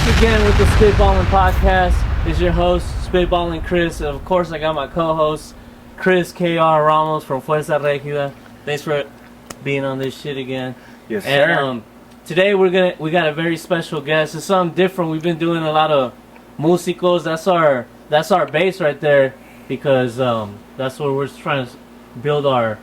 back again with the Spitballin Podcast. It's your host, Spitballin Chris, and of course I got my co-host, Chris K.R. Ramos from Fuerza Regida. Thanks for being on this shit again. Yes, and, sir. Today we got a very special guest. It's something different. We've been doing a lot of musicos. That's our base right there, because that's where we're trying to build our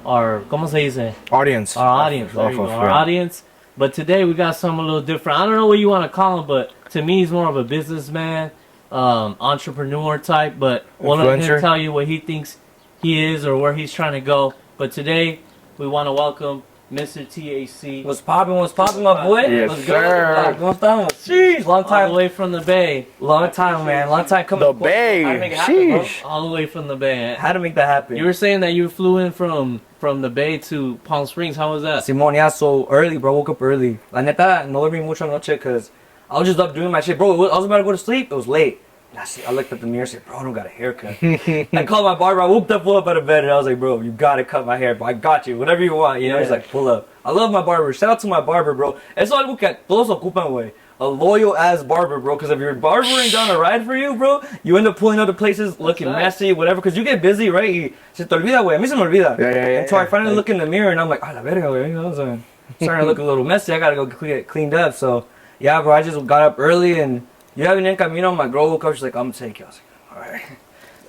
¿cómo se dice? Audience. Our audience. There you go. Our audience. But today we got something a little different. I don't know what you want to call him, but to me he's more of a businessman, entrepreneur type. But we'll let him tell you what he thinks he is or where he's trying to go. But today we want to welcome Mr.THC. What's poppin', my boy? Yes, Let's sir. go. Jeez, long time. All the way from the Bay. Long time, man. Long time coming. The Bay. How to make it happen, bro. Sheesh. All the way from the Bay. How to make that happen? You were saying that you flew in from the Bay to Palm Springs. How was that? Simón, yeah, so early, bro. Woke up early. La neta, no dormí mucho anoche because I was just up doing my shit. Bro, I was about to go to sleep. It was late. I looked at the mirror and said, bro, I don't got a haircut. I called my barber. I woke up out of bed and I was like, bro, you gotta cut my hair, bro. I got you. Whatever you want. You know, he's like, pull up. I love my barber. Shout out to my barber, bro. Eso algo que todos ocupan, güey. A loyal ass barber, bro. Because if your barber ain't down a ride for you, bro, you end up pulling other places looking messy, whatever. Because you get busy, right? Y se te olvida, güey. A mí se me olvida. Yeah. Until I finally look in the mirror and I'm like, ah, la verga, güey. You know what I'm starting to look a little messy. I gotta go get cleaned up. So, yeah, bro. I just got up early and you have an camino. My girl woke up. She's like, I'm gonna take you. I was like, alright.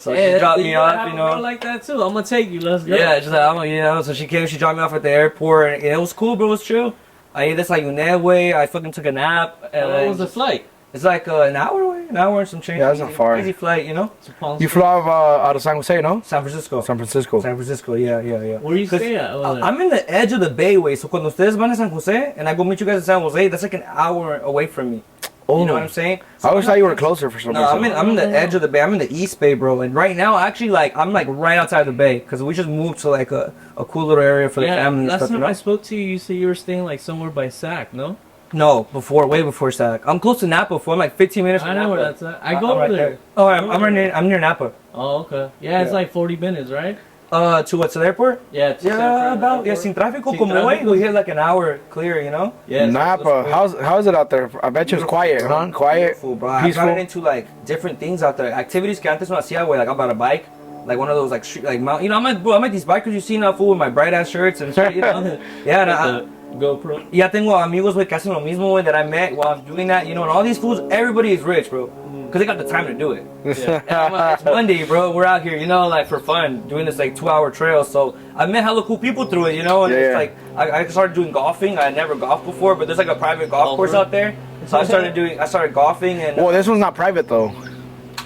So she dropped me off, you know. Like that too. I'm gonna take you. Let's go. Yeah, she's like, you know. So she came. She dropped me off at the airport, and it was cool, bro. It was chill. I ate this like way. I fucking took a nap. What was the flight? It's like an hour away, an hour and some change. Yeah, that's not far. Easy flight, you know. You flew out of San Jose, no? San Francisco. San Francisco, yeah. Where you stay at? I'm in the edge of the Bayway, so cuando ustedes van a San Jose and I go meet you guys in San Jose, that's like an hour away from me. Oh. You know what I'm saying? So I always thought you were closer for some reason. I'm in the edge of the Bay. I'm in the East Bay, bro. And right now, actually, I'm right outside the Bay because we just moved to like a cool little area for the family. Last and stuff, time you know? I spoke to you, you said you were staying like somewhere by Sac, no? No, way before Sac. I'm close to Napa. I'm like 15 minutes from I know Napa. where that's at. I go over there. Oh, I'm near Napa. Oh, okay. Yeah, it's like 40 minutes, right? To what? To the airport? Yeah, sin tráfico como hoy. We hit like an hour clear, you know? Yeah. Napa, how's it out there? I bet you it's quiet, huh? Quiet, beautiful, bro. peaceful. I got into like different things out there. Activities que antes no hacía, güey. Like I bought a bike. Like one of those like street, like mountain. You know, I'm like these bikers you see now, fool, with my bright ass shirts and shit. You know? Yeah, GoPro. Ya tengo amigos, güey, que hacen lo mismo, güey, that I met while I'm doing that. You know, and all these fools, everybody is rich, bro. Because they got the time to do it. Yeah. It's Monday, bro. We're out here, you know, like for fun, doing this like 2-hour trail. So I met hella cool people through it, you know. And it's like I started doing golfing. I never golfed before, but there's like a private golf course out there. So I started golfing and. Well, this one's not private though.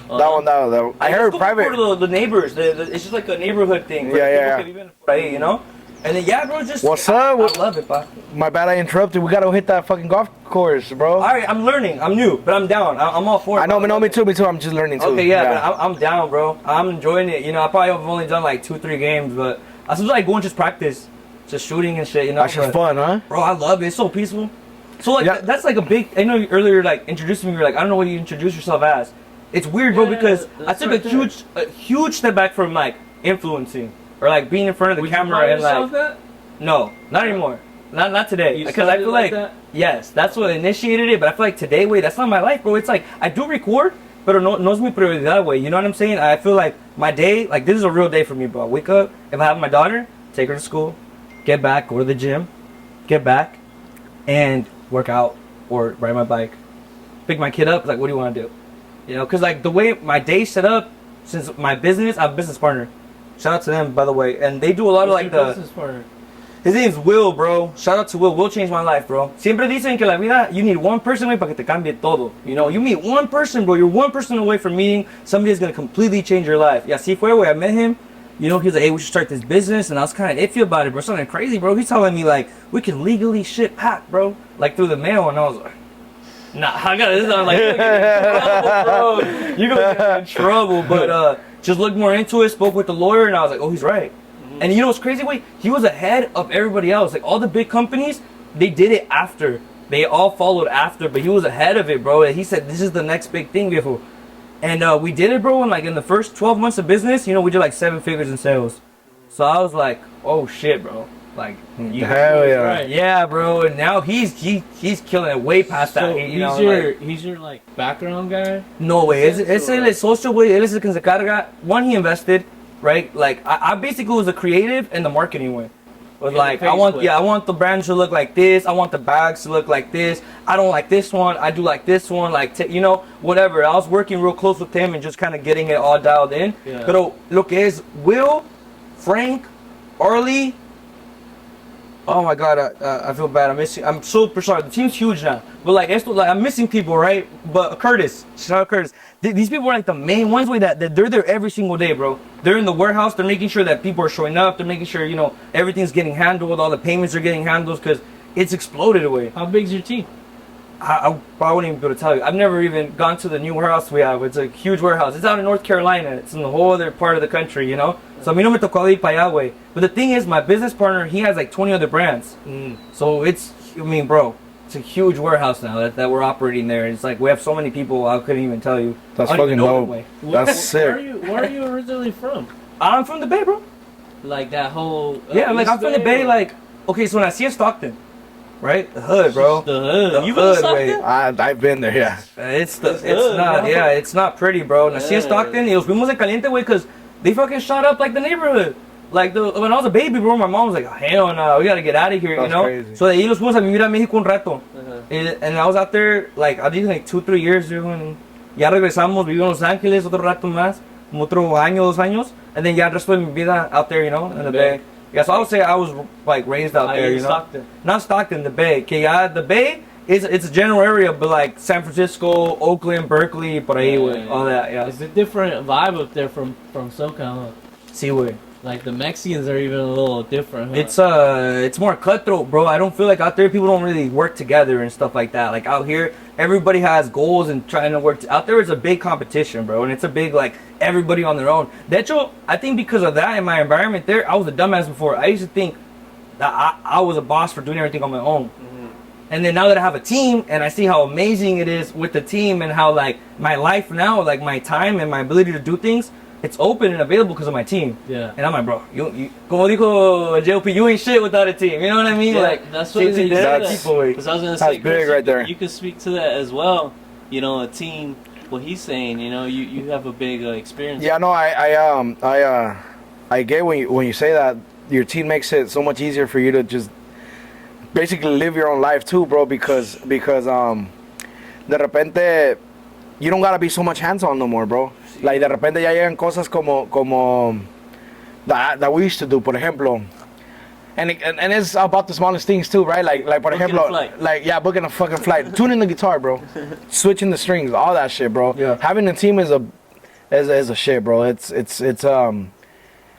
That one. I heard private. For the neighbors. It's just like a neighborhood thing. Yeah. You know. And then bro, just what's up? I love it, pa. My bad, I interrupted. We gotta hit that fucking golf course, bro. All right, I'm learning. I'm new, but I'm down. I'm all for it. I know, me too. I'm just learning too. Okay, but I'm down, bro. I'm enjoying it. You know, I probably have only done like 2-3 games, but I sometimes like go and just practice, just shooting and shit. You know, that's just fun, huh? Bro, I love it. It's so peaceful. So like that's like a big. I know you earlier like introducing me. You're like, I don't know what you introduce yourself as. It's weird, bro, because I took a huge step back from like influencing or like being in front of the camera and like. That? No, not anymore. Not today. Because I feel like yes, that's what initiated it. But I feel like today, wait, that's not my life, bro. It's like I do record, but no es mi prioridad, way. You know what I'm saying? I feel like my day, like this is a real day for me, bro. I wake up, if I have my daughter, take her to school, get back, go to the gym, get back, and work out or ride my bike. Pick my kid up. Like, what do you want to do? You know, because like the way my day's set up, since my business, I have a business partner. Shout out to them, by the way, and they do a lot of like the. Business partner? His name's Will, bro. Shout out to Will. Will changed my life, bro. Siempre dicen que la vida, you need one person, güey, para que te cambie todo. You know, you meet one person, bro. You're one person away from meeting somebody that's going to completely change your life. Y así fue, güey. I met him. You know, he's like, hey, we should start this business. And I was kind of iffy about it, bro. Something crazy, bro. He's telling me, like, we can legally ship pack, bro. Like, through the mail. And I was like, nah, I got this. I'm like, you're going to get in trouble, bro. You're going to get in trouble. But just looked more into it, spoke with the lawyer, and I was like, oh, he's right. And you know what's crazy? Wait, he was ahead of everybody else. Like all the big companies, they did it after. They all followed after, but he was ahead of it, bro. And he said, this is the next big thing, viejo. And we did it, bro. And like in the first 12 months of business, you know, we did like 7 figures in sales. So I was like, oh shit, bro. Like, hell yeah. Right. yeah, bro. And now he's killing it way past that. So You know, he's your like background guy. no way. Ese el socio, güey. Él es el que se carga. One, he invested, right? Like I basically was the creative and the marketing way. Was like I want the brand to look like this. I want the bags to look like this. I don't like this one. I do like this one. Like you know, whatever. I was working real close with him and just kind of getting it all dialed in. Yeah. Pero lo que es Will, Frank, Arlie. Oh my God, I feel bad. I'm super sorry. The team's huge now, but like I'm missing people, right? But Curtis, shout out Curtis. These people are like the main ones, way that they're there every single day, bro. They're in the warehouse. They're making sure that people are showing up. They're making sure everything's getting handled. All the payments are getting handled because it's exploded away. How big's your team? I wouldn't even be able to tell you. I've never even gone to the new warehouse we have. It's a huge warehouse. It's out in North Carolina. It's in the whole other part of the country, So a mí no me tocó ir para allá, güey. But the thing is, my business partner, he has like 20 other brands. So bro, it's a huge warehouse now that we're operating there. It's like we have so many people, I couldn't even tell you. That's fucking dope. That's sick. Where are you originally from? I'm from the Bay, bro. Like that whole... yeah, like I'm from the Bay, like... Okay, so when I see Stockton, right? The hood, bro. The hood. The You been to hood, Stockton? wait. I've been there, yeah. It's hood, not, bro. yeah, it's not pretty, bro. Nací en Stockton, y los fuimos de caliente, güey, because they fucking shot up like the neighborhood. Like when I was a baby, bro, my mom was like, oh, hell no, we gotta get out of here, That's crazy. So de ahí los fuimos a vivir a México un rato. And I was out there, like, I did like 2-3 years, dude, and ya regresamos, viví en Los Ángeles otro rato más, como otro año, 2 años, and then ya el resto de mi vida out there, in the Bay. Yeah, so I would say I was like raised out there, Stockton. Not Stockton, the Bay. Okay, yeah, the Bay it's a general area, but like San Francisco, Oakland, Berkeley, por ahí, güey, all that, yeah. It's a different vibe up there from SoCal, huh? Sí, güey. Like the Mexicans are even a little different, huh? It's more cutthroat, bro. I don't feel like out there people don't really work together and stuff like that. Like out here, everybody has goals and trying to work. Out there is a big competition, bro, and it's a big like everybody on their own. De hecho, I think because of that in my environment there, I was a dumbass before. I used to think that I was a boss for doing everything on my own. And then now that I have a team and I see how amazing it is with the team and how like my life now, like my time and my ability to do things, it's open and available because of my team. Yeah. And I'm like, bro, you como dijo JLP, you ain't shit without a team. You know what I mean? Yeah, Like that's what it is. Because I was gonna say, big Chris, right there. You could speak to that as well. A team. What he's saying, you have a big experience. Yeah, no, I get when you say that your team makes it so much easier for you to just basically live your own life too, bro. Because de repente you don't gotta be so much hands-on no more, bro. Like de repente ya llegan cosas como that we used to do, por ejemplo. And it's about the smallest things too, right? Like por Booking ejemplo, a flight. like yeah, booking a fucking flight, tuning the guitar, bro, switching the strings, all that shit, bro. Yeah. Having a team is a shit, bro. It's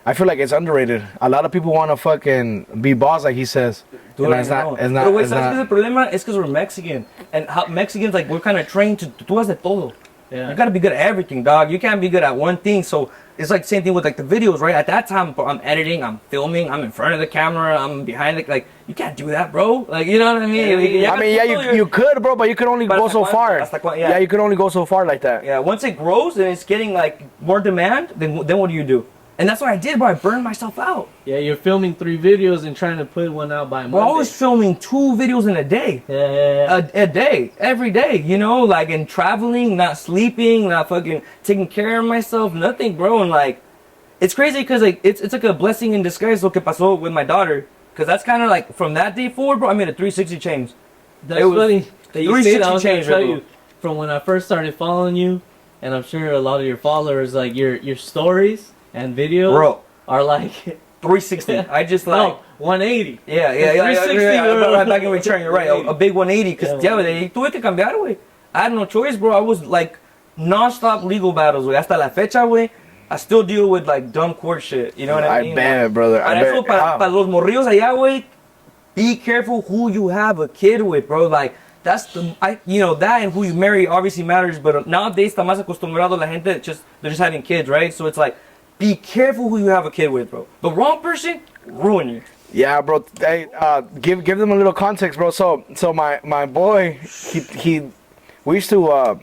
I feel like it's underrated. A lot of people want to fucking be boss, like he says. Dude, it's not. Pero güey, It's ¿sabes qué es not. el problema? Es because we're Mexican. And how Mexicans, like, we're kind of trained to tú haces de todo. Yeah. You gotta be good at everything, dog. You can't be good at one thing. So it's like the same thing with like the videos, right? At that time, I'm editing, I'm filming, I'm in front of the camera, I'm behind it. Like, you can't do that, bro. Like, you know what I mean? Yeah, you could, bro, but you could only But go hasta so cuánto? far. Hasta cuánto? Yeah. Yeah, you could only go so far like that. Yeah, once it grows and it's getting like more demand, then what do? And that's what I did, bro. I burned myself out. Yeah, you're filming 3 videos and trying to put one out by Monday. Bro, I was filming 2 videos in a day. Yeah. A day, every day, like, and traveling, not sleeping, not fucking taking care of myself, nothing, bro. And like, it's crazy because like it's like a blessing in disguise. Lo que pasó with my daughter, because that's kind of like from that day forward, bro. I made a 360 change. That's funny that you say that. I was gonna 360 tell change, you from when I first started following you, and I'm sure a lot of your followers, like your stories and videos, Bro, are like 360. I just like. no 180. Yeah. 360, Right back in return. You're right. A big 180. Because yeah, tuve que cambiar, güey. I had no choice, bro. I was like non-stop legal battles, güey. Hasta la fecha, güey. I still deal with like dumb court shit. You know what I mean? I bet, brother. I Para eso, bet. para los morrillos allá, güey. Be careful who you have a kid with, bro. Like that's that and who you marry obviously matters. But nowadays, está más acostumbrado la gente. They're just having kids, right? So it's like. Be careful who you have a kid with, bro. The wrong person ruin you. Yeah, bro. Hey, give them a little context, bro. So my boy, we used to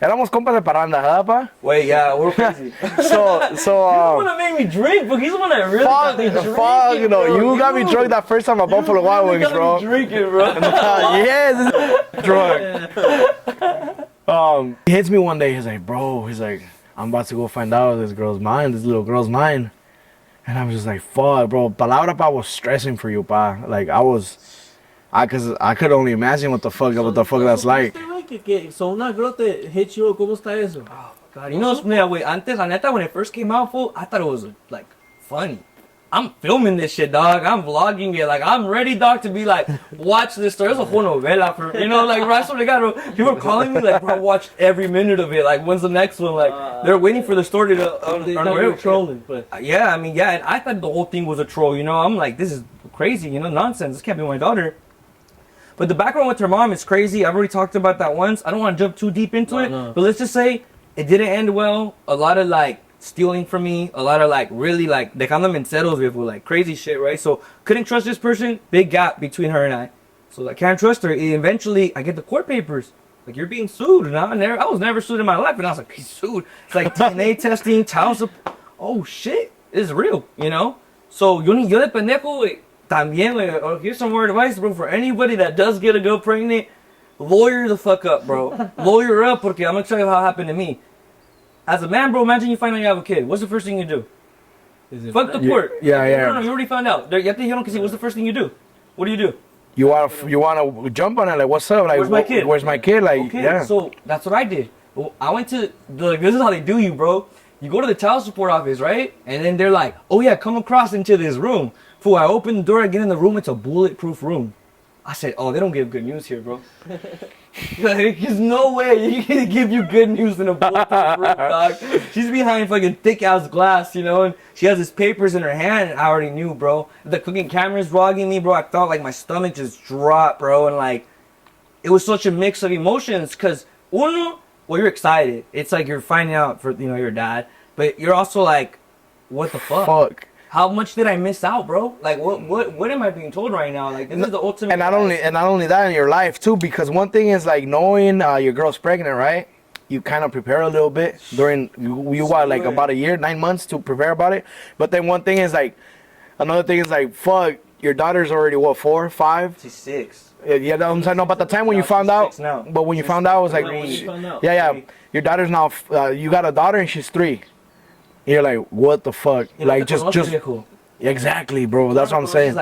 Éramos compas de parranda, ¿verdad, pa? Wait, yeah, we're crazy. So, He's the one that made me drink, but he's the one that really got me drinking, fuck, you know, bro. you got me drunk that first time at Buffalo Wild Wings, got bro. me drinking, bro. Yes, drunk. He hits me one day. He's like, bro. He's like, I'm about to go find out this girl's mine. This little girl's mine. And I was just like, fuck, bro. Palabra pa was stressing for you, pa. Like cause I could only imagine what the fuck that's like. So una girl te hit you. ¿Cómo está eso? Oh, God. You know, mira, wait, antes, la neta, when it first came out, fool, I thought it was, like, funny. I'm filming this shit, dog. I'm vlogging it. Like, I'm ready, dog, to be like, watch this story. It's a whole novela for, you know, like, right, so they got, bro. People are calling me, like, bro, I watched every minute of it. Like, when's the next one? Like, they're waiting for the story to, they were trolling, but. Yeah, I mean, yeah, and I thought the whole thing was a troll, you know. I'm like, this is crazy, you know, nonsense. This can't be my daughter. But the background with her mom is crazy. I've already talked about that once. I don't want to jump too deep into it. No. But let's just say it didn't end well. A lot of like stealing from me. A lot of like really like dejándome en ceros with like crazy shit, right? So couldn't trust this person. Big gap between her and I. So I can't trust her. Eventually I get the court papers. Like, you're being sued. And I was never sued in my life. And I was like, he's sued. It's like DNA testing, child support. Oh shit. It's real, you know? So yo de pendejo, también, here's some more advice, bro, for anybody that does get a girl pregnant. Lawyer the fuck up, bro. Lawyer up, porque I'm gonna tell you how it happened to me. As a man, bro, imagine you find out you have a kid. What's the first thing you do? Fuck the court. Yeah. No, you already found out. Ya te dijeron que sí. What's the first thing you do? What do you do? You wanna jump on it? Like, what's up? Like, where's my kid? Where's my kid? Like, okay, yeah. So that's what I did. I went to this is how they do you, bro. You go to the child support office, right? And then they're like, oh yeah, come across into this room. Fool, I open the door, I get in the room, it's a bulletproof room. I said, oh, they don't give good news here, bro. There's no way you can give you good news in a bulletproof room, dog. She's behind fucking thick ass glass, you know, and she has his papers in her hand, and I already knew, bro. The cooking camera's vlogging me, bro. I felt like my stomach just dropped, bro, and like, it was such a mix of emotions, cause uno, well, you're excited. It's like you're finding out for, you know, your dad, but you're also like, what the fuck? How much did I miss out, bro? Like, what am I being told right now? Like, this is the ultimate. And not only that in your life too, because one thing is like knowing your girl's pregnant, right? You kind of prepare a little bit during you got like about a year, 9 months to prepare about it. But then one thing is like, another thing is like, fuck, your daughter's already what, 4, 5? She's 6. Yeah, I'm saying no. But the time when you found out, but when you found out, it was like, yeah, your daughter's now. You got a daughter and she's 3. You're like, what the fuck? Like, just exactly, bro. That's what I'm saying.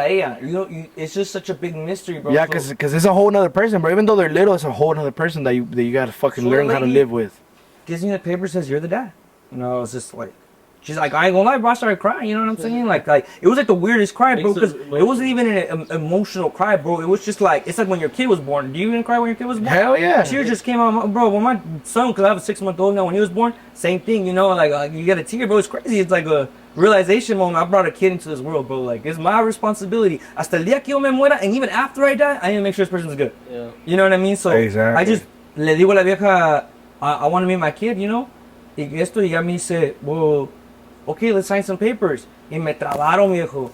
It's just such a big mystery, bro. Yeah, cause it's a whole nother person, bro. Even though they're little, it's a whole other person that you gotta fucking learn how to live with. Gives me the paper, says you're the dad. You know, it's just like, she's like, I ain't gonna lie, bro. I started crying. You know what I'm saying? Like it was like the weirdest cry, bro. Because it wasn't even an emotional cry, bro. It was just like, it's like when your kid was born. Do you even cry when your kid was born? Hell yeah. Tear just came out, bro. When my son, because I have a 6-month-old now, when he was born, same thing. You know, like you get a tear, bro. It's crazy. It's like a realization moment. I brought a kid into this world, bro. Like, it's my responsibility. Hasta el día que yo me muera, and even after I die, I need to make sure this person's good. Yeah. You know what I mean? So exactly. I just le digo a la vieja, I want to meet my kid, you know. Y esto, y ya me dice, well, okay, let's sign some papers. Y me trabaron, viejo.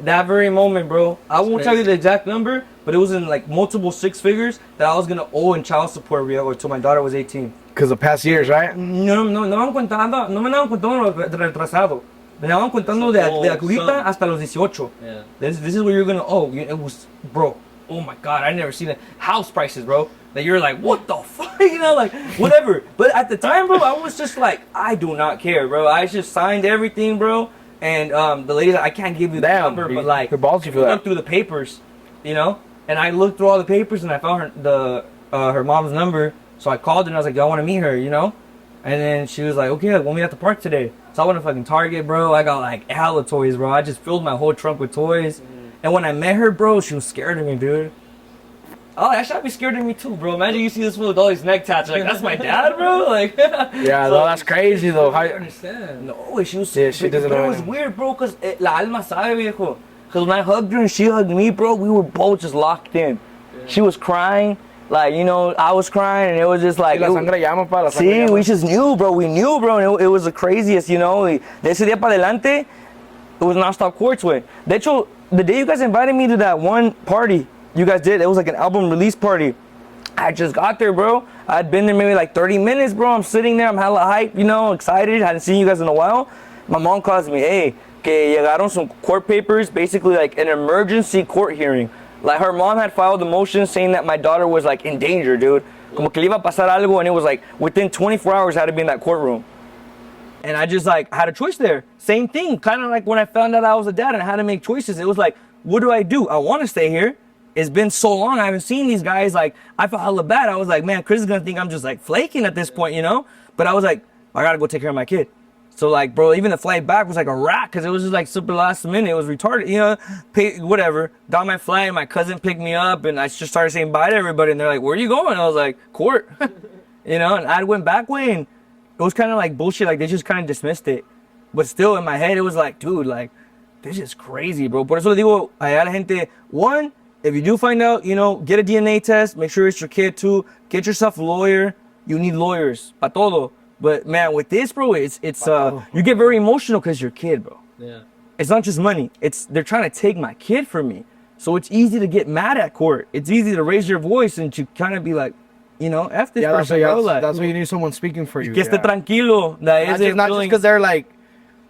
That very moment, bro. I won't tell you the exact number, but it was in like multiple 6 figures that I was gonna owe in child support, viejo, until my daughter was 18. Because of past years, right? No me andaban contando lo retrasado. Me andaban contando de ahorita hasta los 18. Yeah. This is what you're gonna owe. It was, bro. Oh my God, I never seen it. House prices, bro. That you're like, what the fuck? You know, like, whatever. But at the time, bro, I was just like, I do not care, bro. I just signed everything, bro. And the lady, I can't give you the number, but like, ballsy for that. Looked through the papers, you know? And I looked through all the papers and I found her mom's number. So I called her and I was like, I want to meet her, you know? And then she was like, okay, we'll meet at the park today. So I went to fucking Target, bro. I got like hella toys, bro. I just filled my whole trunk with toys. And when I met her, bro, she was scared of me, dude. Oh, that should be scared of me too, bro. Imagine you see this fool with all these neck tats. Like, that's my dad, bro. Like, yeah, so, no, that's crazy though. I understand. No, she was. Yeah, she doesn't know. It was weird, bro, cause la alma sabe, viejo. Cause when I hugged her and she hugged me, bro, we were both just locked in. Yeah. She was crying, like, you know, I was crying, and it was just like. See, we just knew, bro. We knew, bro, and it was the craziest, you know. De ese día para adelante, it was non-stop courts, way. De hecho, the day you guys invited me to that one party you guys did, it was like an album release party. I just got there, bro. I'd been there maybe like 30 minutes, bro. I'm sitting there, I'm hella hyped, you know, excited. Hadn't seen you guys in a while. My mom calls me, hey, que llegaron some court papers, basically like an emergency court hearing. Like her mom had filed a motion saying that my daughter was like in danger, dude. Como que le iba a pasar algo, and it was like within 24 hours I had to be in that courtroom. And I just like had a choice there. Same thing, kind of like when I found out I was a dad and I had to make choices. It was like, what do? I want to stay here. It's been so long, I haven't seen these guys. Like, I felt hella bad. I was like, man, Chris is gonna think I'm just like flaking at this point, you know? But I was like, I gotta go take care of my kid. So like, bro, even the flight back was like a rack, cause it was just like super last minute. It was retarded, you know, whatever. Got my flight, my cousin picked me up, and I just started saying bye to everybody. And they're like, where are you going? I was like, court, you know? And I went back way, and it was kind of like bullshit. Like, they just kind of dismissed it. But still, in my head, it was like, dude, like, this is crazy, bro. Por eso le digo a la gente, one, if you do find out, you know, get a DNA test. Make sure it's your kid too. Get yourself a lawyer. You need lawyers. Pa todo. But man, with this, bro, it's you get very emotional because your kid, bro. Yeah. It's not just money. They're trying to take my kid from me. So it's easy to get mad at court. It's easy to raise your voice and to kind of be like, you know, F this person. That's why you need someone speaking for you. Que esté tranquilo. Not just because they're like,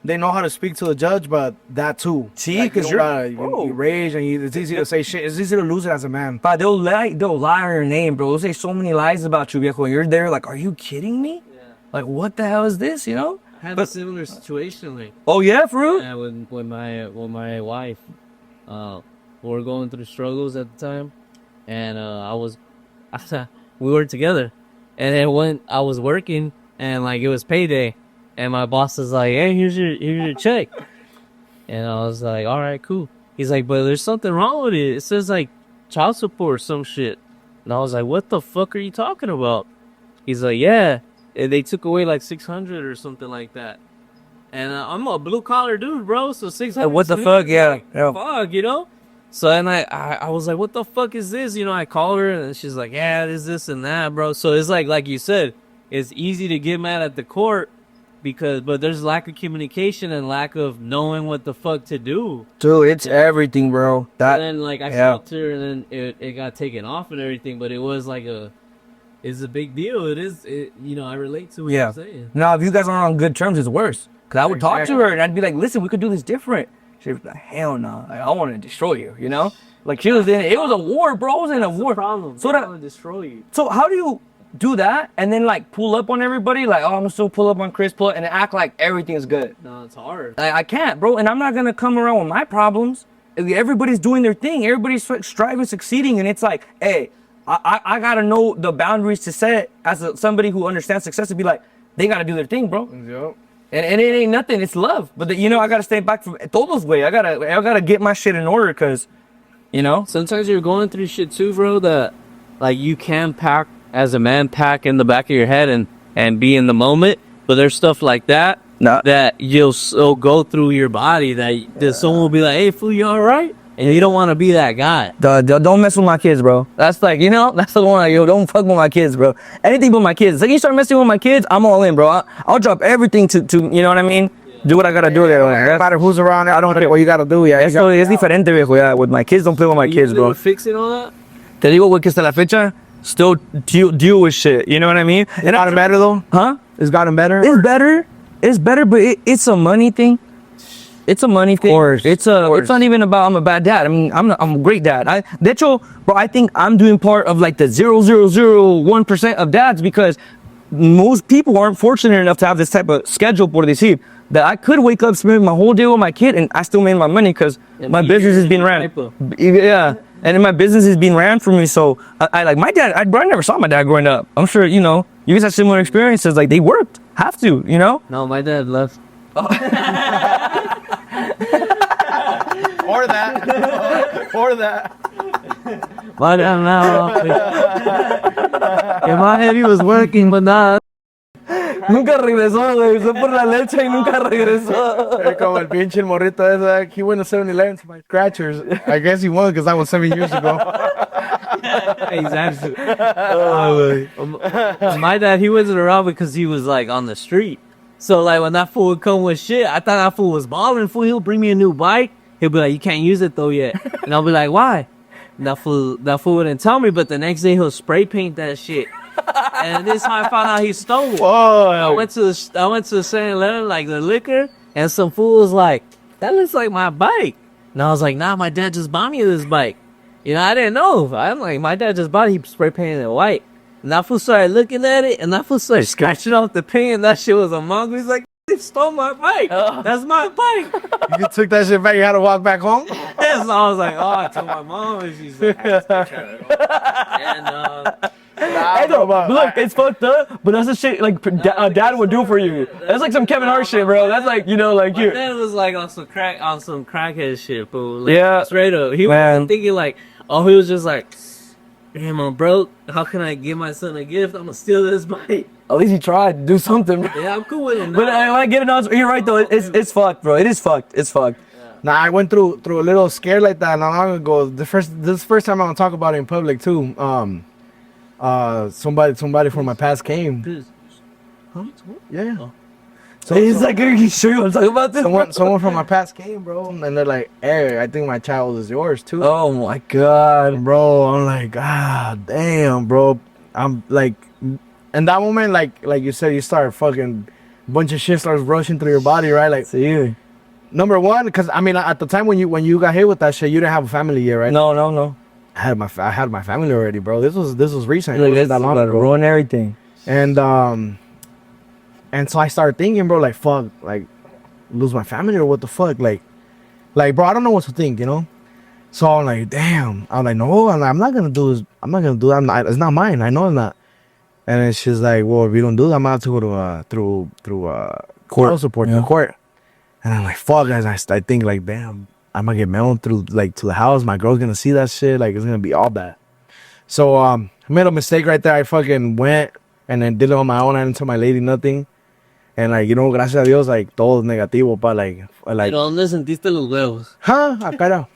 they know how to speak to the judge, but that too. See, like, because you rage and it's easy to say shit. It's easy to lose it as a man. But they'll lie on your name, bro. They'll say so many lies about you, viejo. You're there like, are you kidding me? Yeah. Like, what the hell is this, you know? I had a similar situation, like. Oh yeah, for real? Yeah, with my wife, we were going through struggles at the time, and we were together, and then when I was working and like it was payday. And my boss is like, hey, here's your check. And I was like, all right, cool. He's like, but there's something wrong with it. It says like child support or some shit. And I was like, what the fuck are you talking about? He's like, yeah, they took away like 600 or something like that. And I'm a blue collar dude, bro. So 600. What the fuck? Yeah. Fuck, you know? So and I was like, what the fuck is this? You know, I called her and she's like, yeah, this and that, bro. So it's like you said, it's easy to get mad at the court. But there's lack of communication and lack of knowing what the fuck to do. Dude, it's everything, bro. And then like I talked to her and then it got taken off and everything, but it was like it's a big deal. You know, I relate to what you're saying. Now, if you guys aren't on good terms, it's worse. Cause I would talk to her and I'd be like, listen, we could do this different. She'd be like, hell no, like, I want to destroy you, you know? Like she was it was a war, bro. I was in a war. Problem. So I want to destroy you. So how do you do that and then like pull up on everybody like, oh, I'm gonna still pull up on Chris, and act like everything is good? No, it's hard. I can't, bro, and I'm not gonna come around with my problems. Everybody's doing their thing, everybody's striving, succeeding, and it's like, hey, I gotta know the boundaries to set as somebody who understands success, to be like, they gotta do their thing, bro. Yep. And it ain't nothing, it's love. But you know, I gotta stay back from todos way. I gotta get my shit in order, cause, you know, sometimes you're going through shit too, bro, that like you can pack as a man, pack in the back of your head and be in the moment, but there's stuff like that that you'll so go through your body that someone will be like, hey fool, you all right? And you don't want to be that guy. Don't mess with my kids, bro. That's like, you know, that's the one, like, yo, don't fuck with my kids, bro. Anything but my kids. Like, you start messing with my kids, I'm all in, bro. I'll drop everything to you know what I mean? Do what I gotta do there. No matter who's around, I don't care what you gotta do. Yeah, es diferente, viejo. Yeah, with my kids, don't play with my kids, bro. Fixing all that? Te digo, güey, que hasta la fecha, still deal with shit. You know what I mean? It's gotten better though? Huh? It's gotten better? It's better, but it's a money thing. It's a money thing. Of course. It's not even about I'm a bad dad. I mean, I'm a great dad. De hecho, bro, I think I'm doing part of like the 0.001% of dads, because most people aren't fortunate enough to have this type of schedule, por decir, that I could wake up, spend my whole day with my kid, and I still made my money because my business is being ran. Yeah. And then my business is being ran for me. So I like my dad, I never saw my dad growing up. I'm sure, you know, you guys have similar experiences. Like, they worked, have to, you know? No, my dad left. Or that. My dad now. In my head he was working, but not. Nunca regresó, güey. Fue por la leche y nunca regresó. Como el pinche morrito ese, he went to 7-Eleven to buy scratchers. I guess he won because that was 7 years ago. Exactly. My dad, he wasn't around because he was like on the street. So like when that fool would come with shit, I thought that fool was balling. Fool, he'll bring me a new bike. He'll be like, you can't use it though yet. And I'll be like, why? That fool wouldn't tell me, but the next day he'll spray paint that shit. And this is how I found out he stole it. Whoa. I went to the 7-Eleven, like the liquor, and some fool was like, that looks like my bike. And I was like, nah, my dad just bought me this bike. You know, I didn't know. I'm like, my dad just bought it. He spray painted it white. And that fool started looking at it, and that fool started scratching off the paint, and that shit was a monk. He's like, they stole my bike. That's my bike. You took that shit back. You had to walk back home. And so I was like, oh, I told my mom, and she's like, Hey, no, look, it's fucked up, but that's the shit like dad would do for you. That's like some Kevin Hart shit, bro. That's like, you know, like my you. dad was like on some crackhead shit, fool. Like, Yeah. straight up. He was thinking like, he was just like, damn, I'm broke. How can I give my son a gift? I'm gonna steal this bike. At least he tried to do something, bro. Yeah, I'm cool with it. But I get it on. You're right though. It's fucked, bro. It is fucked. It's fucked. Nah, I went through a little scare like that not long ago. This first time I'm gonna talk about it in public too. Somebody from my past came. Huh? Yeah. Oh. So he's like, are you sure you want to talk about this? Someone from my past came, bro, and they're like, "Hey, I think my child is yours too." Oh my god, bro! I'm like, damn, bro. I'm like, in that moment, like you said, you start fucking bunch of shit starts rushing through your body, right? Like, see, number one, because I mean, at the time when you got hit with that shit, you didn't have a family yet, right? No. I had my family already, bro. This was recent. Like, It wasn't that's that long ago. ruin everything. And so I started thinking, bro, like, fuck, like, lose my family or what the fuck? Like, bro, I don't know what to think, you know? So I'm like, damn. I'm like, no, I'm not going to do this. I'm not going to do that. It's not mine. I know it's not. And then she's like, well, if you don't do that, I'm going to go to, through court support, to court. And I'm like, fuck, guys. I think, like, damn, I'm going to get mailed through, like, to the house. My girl's going to see that shit. Like, it's going to be all that. So I made a mistake right there. I fucking went and then did it on my own. I didn't tell my lady nothing. And like, you know, gracias a Dios, like, todo es negativo, pa, like. ¿Pero dónde sentiste los huevos? Acá era.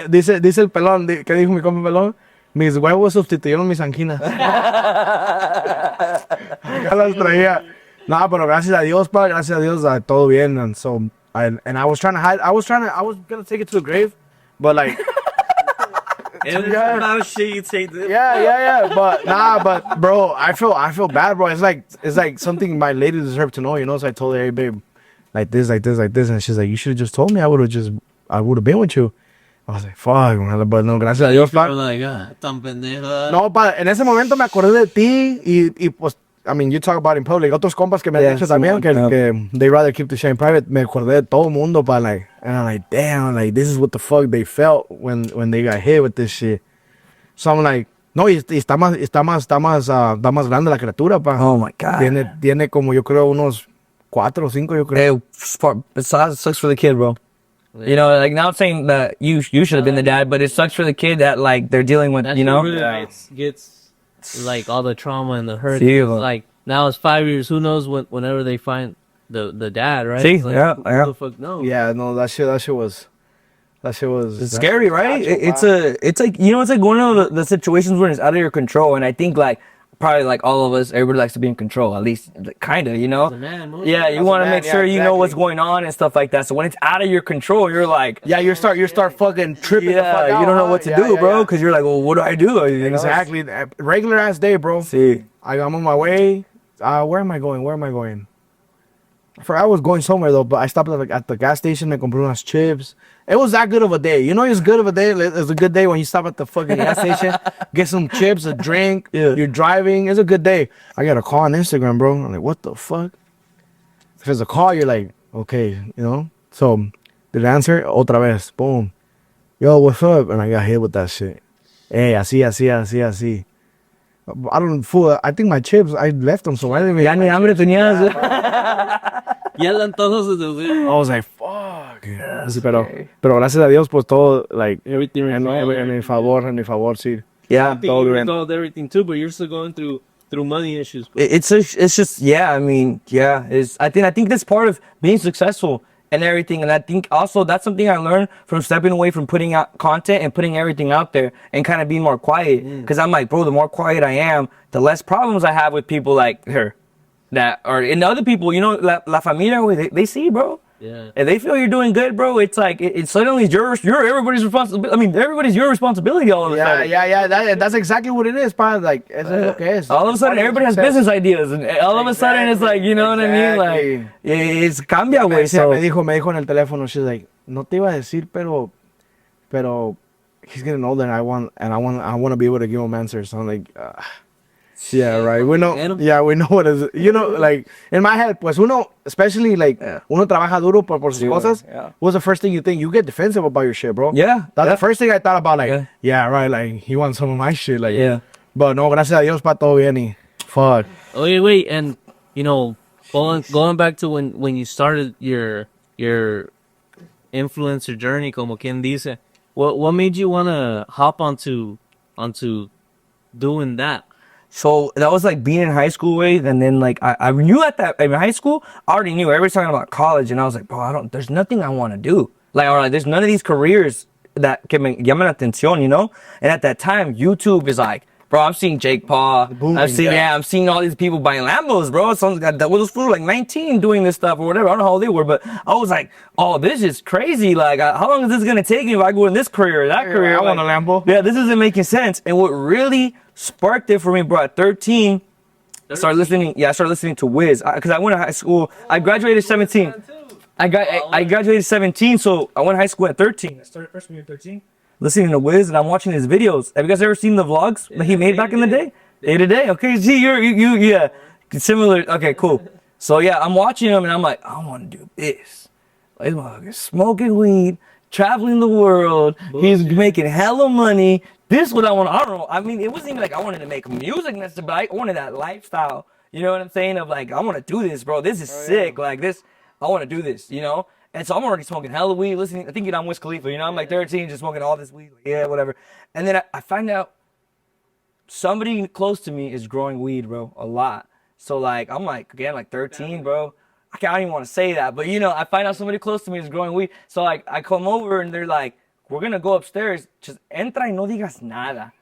Dice el pelón, ¿qué dijo mi compa pelón? Mis huevos sustituyeron mis anginas. Ya las traía. No, pero gracias a Dios, pa, gracias a Dios, todo bien. And so, I was trying to hide. I was gonna take it to the grave, but like. Yeah. Shit you take this. Yeah. But bro, I feel bad, bro. It's like something my lady deserved to know, you know. So I told her, hey, babe, like this, and she's like, you should have just told me. I would have been with you. I was like, fuck, but no, gracias a Dios, pa. Like, tan pendeja. No, pa, en ese momento me acordé de ti y pues, I mean, you talk about in public. Otros compas que me han dicho también que they rather keep the shit in private. Me acordé de todo el mundo, pa, like, and I'm like, damn, like, this is what the fuck they felt when they got hit with this shit. So I'm like, no, y está más grande la criatura, pa. Oh my god. Tiene como, yo creo, unos 4 o 5, yo creo. It sucks for the kid, bro. Yeah. You know, like, not saying that you should have been the dad, but it sucks for the kid that, like, they're dealing with, you know? Really gets like all the trauma and the hurt. Sí, like, now it's 5 years. Who knows whenever they find the dad, right? See, like, yeah. Who the fuck knows? Yeah, no, that shit was. It's scary, right? It's like, you know, it's like one of the situations when it's out of your control, and I think, like, probably like all of us, everybody likes to be in control, at least kind of, you know? Yeah, you want to make sure you know what's going on and stuff like that. So when it's out of your control, you're like, yeah, you start fucking tripping. Yeah, the fuck out, you don't know what to do, bro, because you're like, well, what do I do? You know? Exactly, regular ass day, bro. See, I'm on my way. Where am I going? I was going somewhere though, but I stopped at the gas station and compré unas chips. It was that good of a day. You know, it's good of a day. It's a good day when you stop at the fucking gas station, get some chips, a drink. Yeah. You're driving. It's a good day. I got a call on Instagram, bro. I'm like, what the fuck? If it's a call, you're like, okay, you know. So did I answer? Otra vez, boom. Yo, what's up? And I got hit with that shit. Hey, así. I don't fool. I think my chips, I left them, so I didn't even. Ya ni hambre tenías. Ya eran todos de güey. I was like, fuck. Yeah, sí, pero gracias a Dios, pues todo, like, Everything en mi favor, sí. Yeah. I think you resolved everything too, but you're still going through money issues. It's just, yeah, I mean, yeah. I think that's part of being successful and everything. And I think also that's something I learned from stepping away from putting out content and putting everything out there and kind of being more quiet. Because I'm like, bro, the more quiet I am, the less problems I have with people like her. That or and other people, you know, la familia, they see, bro. Yeah. If they feel you're doing good, bro, it's like it's suddenly you're everybody's responsibility. I mean, everybody's your responsibility all of a sudden. That's exactly what it is, pa. Like, eso es lo que es. All of a sudden, everybody has business ideas, and all of a sudden, it's like, you know what I mean? Like, it's cambia, güey. So me dijo en el teléfono, she's like, no te iba a decir, pero he's getting older, and I want to be able to give him answers. So I'm like, yeah, right. We know what is. You know, like in my head, pues uno, especially like uno trabaja duro por sus cosas. Yeah. What's the first thing you think? You get defensive about your shit, bro. Yeah, That's the first thing I thought about. Like, yeah, right. Like he wants some of my shit. Like, yeah. But no, gracias a Dios, pa todo bien. Y fuck. Wait, and you know, going back to when you started your influencer journey, como quien dice, what made you wanna hop onto doing that? So that was like being in high school, way, and then like I knew in high school, I already knew everybody's talking about college, and I was like, bro, there's nothing I want to do. Like, all right, there's none of these careers that que me llaman atención, you know. And at that time, YouTube is like, bro, I'm seeing Jake Paul. I'm seeing all these people buying Lambos, bro. Someone's got that was like 19 doing this stuff or whatever. I don't know how old they were, but I was like, oh, this is crazy. Like, how long is this gonna take me if I go in this career or that career? I want a Lambo. Yeah, this isn't making sense. And what really sparked it for me, bro, at 13, I started listening to Wiz. Because I went to high school. I graduated 17. I graduated 17, so I went to high school at 13. I started freshman year 13. Listening to Wiz, and I'm watching his videos. Have you guys ever seen the vlogs that he made back in the day? Day to day? Okay, see, yeah. Similar. Okay, cool. So, yeah, I'm watching him, and I'm like, I want to do this. Like, he's smoking weed, traveling the world. He's making hella money. This is what I want. I don't know. I mean, it wasn't even like I wanted to make music necessarily, but I wanted that lifestyle. You know what I'm saying? Of like, I want to do this, bro. This is sick. Like this, I want to do this. You know. And so I'm already smoking hella weed, listening. I think I'm Wiz Khalifa. You know, I'm like 13, just smoking all this weed. Like, yeah, whatever. And then I find out somebody close to me is growing weed, bro, a lot. So like, I'm like, again, like 13, bro. I don't even want to say that, but you know, I find out somebody close to me is growing weed. So like, I come over and they're like, we're gonna go upstairs. Just entra y no digas nada.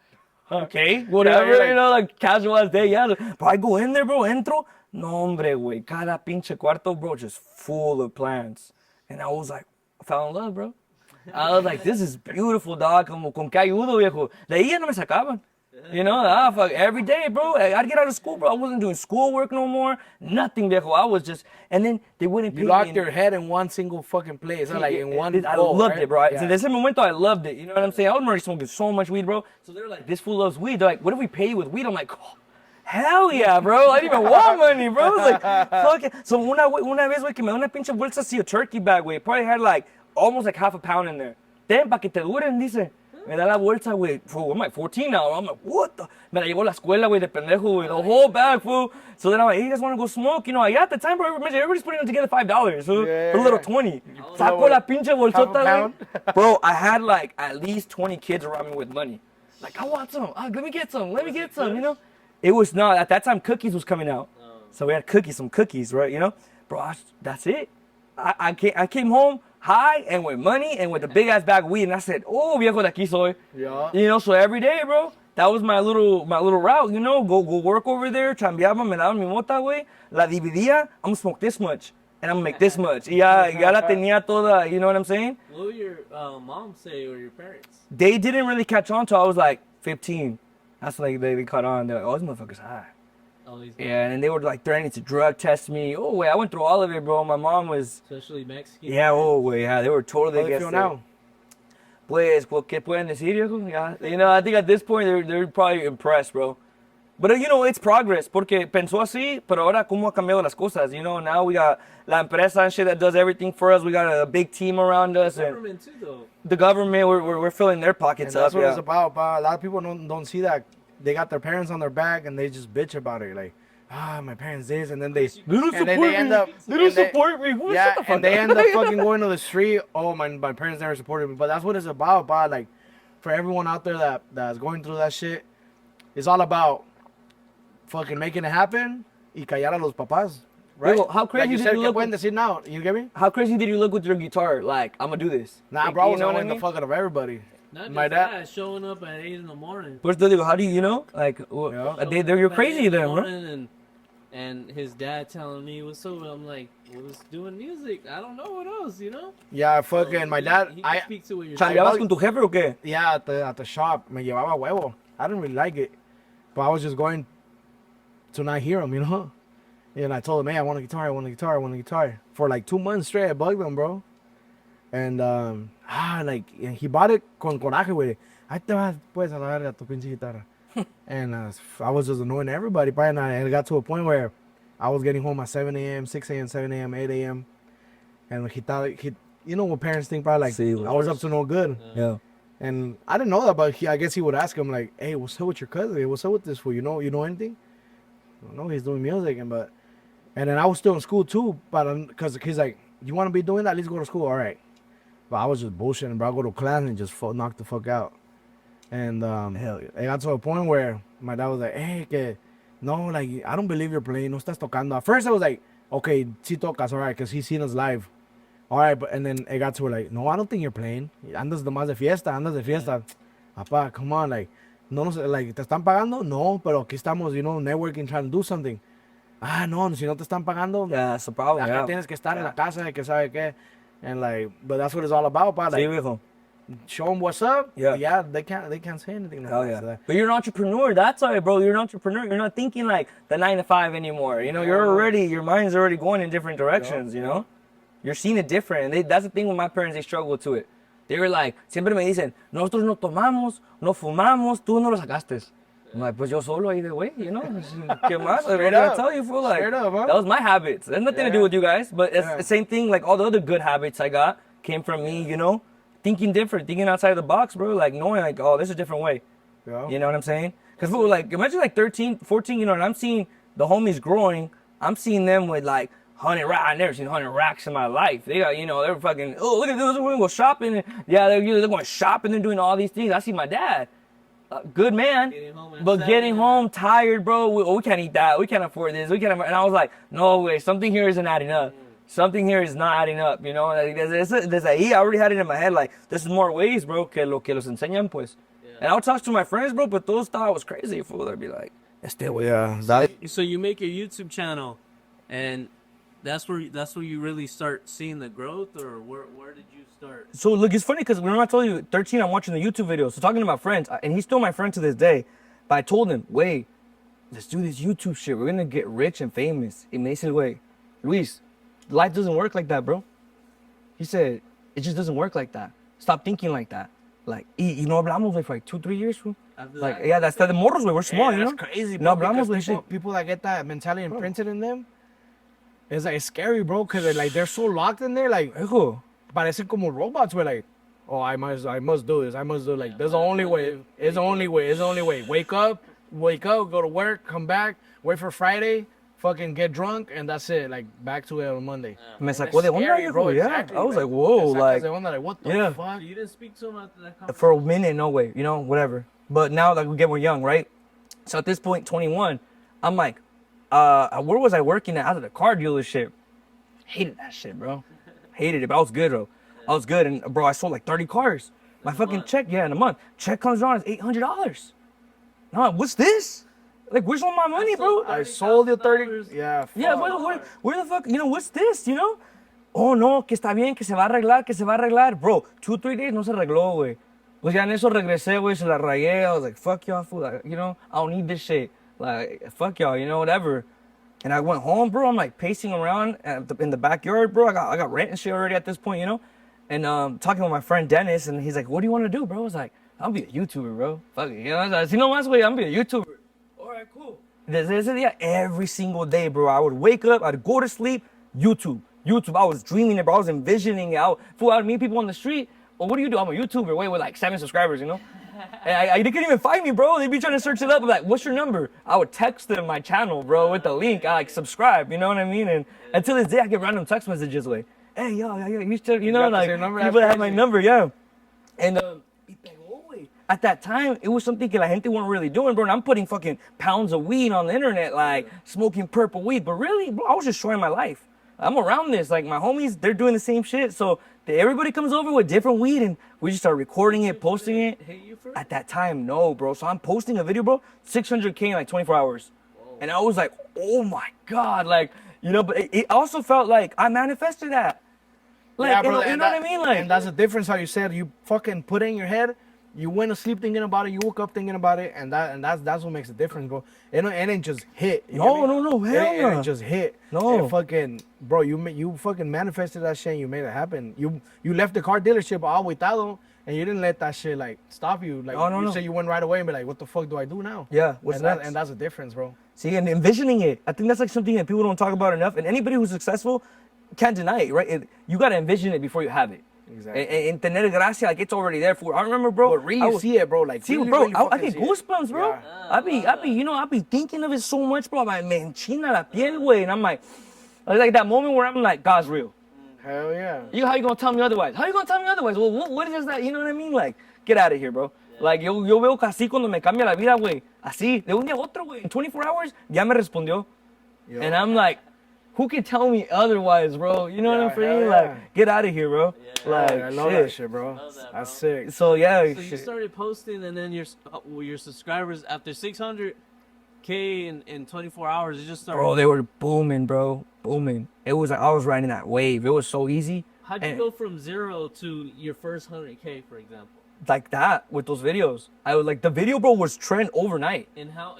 Okay, whatever, you know, like casual as day. Yeah, but I go in there, bro, entro. No, hombre, güey, cada pinche cuarto, bro, just full of plants. And I was like, I fell in love, bro. I was like, this is beautiful, dog. Como con que ayudo, viejo. De ahí ya no me sacaban. You know, fuck, every day, bro. I'd get out of school, bro. I wasn't doing schoolwork no more. Nothing, viejo. I was just, and then they wouldn't pay me. You locked your head in one single fucking place. Like in one I loved it, bro. Yeah. Desde ese momento, I loved it. You know what I'm saying? I was already smoking so much weed, bro. So they're like, this fool loves weed. They're like, what if we pay you with weed? I'm like, oh, hell yeah, bro. I didn't even want money, bro. I was like, fuck it. So una vez, güey, que me da una pinche bolsa así, a turkey bag, güey. Probably had like, almost like half a pound in there. Ten, pa' que te duren, dice. Me da la bolsa, güey. I'm like 14 now. I'm like, what the? Me la llevo a la escuela, güey, de pendejo, güey. The whole bag, fool. So then I'm like, hey, you guys want to go smoke? You know, like, at the time, bro, everybody's putting together $5, fool. For a little 20. Saco la pinche bolsota, güey. Bro, I had like at least 20 kids around me with money. Like, I want some. Let me get some. You know? It was not, at that time, cookies was coming out. So we had some cookies, right? You know? Bro, that's it. I came home high and with money and with a big ass bag of weed, and I said, oh, viejo de aquí soy. Yeah. You know, so every day, bro, that was my little route, you know, go work over there, chambeaba, me daban mi mota, güey, la dividía, I'm gonna smoke this much, and I'm gonna make this much. Ya la tenía toda, you know what I'm saying? What would your mom say, or your parents? They didn't really catch on till I was like 15. That's like they caught on. They're like, oh, this motherfucker's high. Yeah, and they were like threatening to drug test me. Oh, wait, I went through all of it, bro. My mom was... Especially Mexican. Yeah, they were totally against it. Now? Pues, ¿qué pueden decir, viejo? Yeah. You know, I think at this point, they're probably impressed, bro. But, you know, it's progress. Porque pensó así, pero ahora cómo ha cambiado las cosas. You know, now we got la empresa and shit that does everything for us. We got a big team around us. The government, too, though. The government, we're filling their pockets up. That's what it's about, bro. A lot of people don't see that. They got their parents on their back and they just bitch about it. Like, my parents this, and then they don't support me. Yeah, and they end up fucking going to the street. Oh, my parents never supported me. But that's what it's about, bro. Like, for everyone out there that's going through that shit, it's all about fucking making it happen y callar a los papás. Right? Well, how crazy did you look? Now, you get me? How crazy did you look with your guitar? Like, I'm gonna do this. Nah, bro, I was annoying the fuck out of everybody. Not my dad showing up at 8 in the morning. How do you know? Like, you're crazy then, bro. and his dad telling me what's up. I'm like, well, it's doing music. I don't know what else, you know. Yeah, fucking my dad. He can speak to what you're ¿Chambeabas con tu jefe o qué? Yeah, at the shop, me llevaba huevo. I didn't really like it, but I was just going to not hear him, you know. And I told him, hey, I want a guitar, I want a guitar, I want a guitar. For like 2 months straight, I bugged him, bro. And like, and he bought it con coraje, güey. Ahí te vas, pues, a la verga, tu pinche guitarra. And I was just annoying everybody. And it got to a point where I was getting home at 7 a.m., 6 a.m., 7 a.m., 8 a.m. And he thought, you know what parents think, probably like, Sí, I was up to no good. Yeah. And I didn't know that, but I guess he would ask him, like, hey, what's up with your cousin? What's up with this fool? You know anything? No, he's doing music. And then I was still in school too, but because he's like, you want to be doing that? At least go to school. All right. But I was just bullshitting, bro. I go to class and just knock the fuck out. And hell, it got to a point where my dad was like, hey, no, like, I don't believe you're playing. No estás tocando. At first I was like, okay, sí tocas, all right, because he's seen us live. All right, but and then it got to like, no, I don't think you're playing. Andas más de fiesta. Papá, come on, like, no, like, ¿te están pagando? No, pero aquí estamos, you know, networking, trying to do something. No, si no te están pagando, Yeah, that's the problem. acá Yeah. tienes que estar en la casa, que sabe qué. And like, but that's what it's all about, pa. Like, Sí, viejo. show them what's up. Yeah. They can't say anything. Hell yeah. But you're an entrepreneur. That's why, bro. You're an entrepreneur. You're not thinking like the 9 to 5 anymore. You know, your mind's already going in different directions, you know? You're seeing it different. And that's the thing with my parents, they struggle to it. They were like, siempre me dicen, nosotros no tomamos, no fumamos, tú no lo sacaste. I'm like, pues yo solo ahí de güey, you know? ¿Qué más? What did I tell you, fool? Like, Straight up, huh? that was my habits. It had nothing to do with you guys, but it's the same thing. Like, all the other good habits I got came from me, you know? Thinking different, thinking outside the box, bro. Like, knowing, like, oh, there's a different way. Yeah. You know what I'm saying? Because, like, imagine, like, 13, 14, you know, and I'm seeing the homies growing. I'm seeing them with, like, 100 racks. I've never seen 100 racks in my life. They got, you know, they're fucking, oh, look at this, we're gonna go shopping. Yeah, they're going shopping, they're doing all these things. I see my dad. Good man, getting home tired, bro. We can't eat that. We can't afford this. And I was like, no way, something here isn't adding up. Something here is not adding up, you know. Like, I already had it in my head, like, there's more ways, bro, que los enseñan, pues. And I would talk to my friends, bro, but those thought I was crazy, fool. They'd be like, So you make your YouTube channel, and that's where you really start seeing the growth, or where did you start? So look, it's funny because when I told you 13, I'm watching the YouTube videos. So talking about friends, and he's still my friend to this day. But I told him, wait, let's do this YouTube shit. We're gonna get rich and famous. Y me dice, wait, Luis, life doesn't work like that, bro. He said, it just doesn't work like that. Stop thinking like that. Like, you know, hablamos like for like 2-3 years, bro. Like, yeah, that's the morros, we're small, you know. That's crazy, No bro. hablamos Because like people that get that mentality imprinted in them, it's like scary, bro. Because they're so locked in there, like, parecen como robots. We're like, oh, I must do this. I must do like, there's the only way. It's the only way. It's the only way. Wake up, go to work, come back, wait for Friday, fucking get drunk, and that's it. Like, back to it on Monday. Me sacó de onda, viejo, bro. yeah. Exactly. I was like, whoa, like, what the yeah. fuck? You didn't speak to him after that conversation? for a minute, no way, you know, whatever. But now that we're young, right? So at this point, 21, I'm like, where was I working at? I was at a car dealership. Hated that shit, bro. Hated it, but I was good, though. I was good, and bro, I sold like 30 cars. My fucking check, in a month. Check comes around, it's $800. No, what's this? Like, where's all my money, bro? I sold you 30. Yeah. Yeah, where the fuck, you know, what's this, you know? Oh, no, que está bien, que se va a arreglar. Bro, 2-3 days no se arregló, güey. Pues ya en eso regresé, güey, se la rayé. I was like, fuck y'all, fool. Like, you know, I don't need this shit. Like, fuck y'all, you know, whatever. And I went home, bro. I'm like pacing around in the backyard, bro. I got rent and shit already at this point, you know? And talking with my friend Dennis, and he's like, what do you want to do, bro? I was like, I'll be a YouTuber, bro. Fuck it, you know? I was like, si no más, güey, I'm be a YouTuber. All right, cool. Yeah, every single day, bro. I would wake up, I'd go to sleep, YouTube. I was dreaming it, bro. I was envisioning it. I would meet people on the street. Well, what do you do? I'm a YouTuber. Wait, with like 7 subscribers, you know? And they couldn't even find me, bro. They'd be trying to search it up. I'm like, what's your number? I would text them my channel, bro, with the link. I like subscribe, you know what I mean? And until this day, I get random text messages like, hey, yo, you still, you know, like, people have my number, yeah. And at that time, it was something que la gente weren't really doing, bro. And I'm putting fucking pounds of weed on the internet, like smoking purple weed. But really, bro, I was just showing my life. I'm around this. Like, my homies, they're doing the same shit. So everybody comes over with different weed, and we just start recording it, posting it. At that time, no, bro. So I'm posting a video, bro, 600K in like 24 hours. And I was like, oh my God, like, you know, but it also felt like I manifested that. Like, Yeah, bro, you know what I mean? Like, and that's the difference. How you said you fucking put it in your head. You went to sleep thinking about it. You woke up thinking about it, and that's what makes the difference, bro. It ain't just hit. You no, know no, hell It no. ain't just hit. No. It fucking, bro. You fucking manifested that shit. And you made it happen. You left the car dealership all without, and you didn't let that shit like stop you. Like you say, you went right away and be like, what the fuck do I do now? Yeah, what's next? And that's the difference, bro. See, and envisioning it, I think that's like something that people don't talk about enough. And anybody who's successful can't deny it, right? You gotta envision it before you have it. Exactly. And tener gracia, like it's already there for. I remember, bro. But really see it, bro. Like, see, really, bro. really I get goosebumps, bro. Yeah. I be thinking of it so much, bro. Me enchina la piel, güey. And I'm like that moment where I'm like, God's real. Hell yeah. How you gonna tell me otherwise? How you gonna tell me otherwise? Well, what is that? You know what I mean? Like, get out of here, bro. Yeah. Like, yo veo que así cuando me cambia la vida, güey. Así, de un día a otro, güey. In 24 hours, ya me respondió. Yo. And I'm like, who can tell me otherwise, bro? You know what I'm saying? Yeah. Like, get out of here, bro. Yeah. Like, I love that shit, bro. That's sick. So yeah. So you started posting, and then your subscribers after 600K in 24 hours, it just started. Bro, they were booming, bro, booming. It was like I was riding that wave. It was so easy. How'd you go from 0 to your first 100K, for example? Like that with those videos. I was like, the video, bro, was trend overnight. And how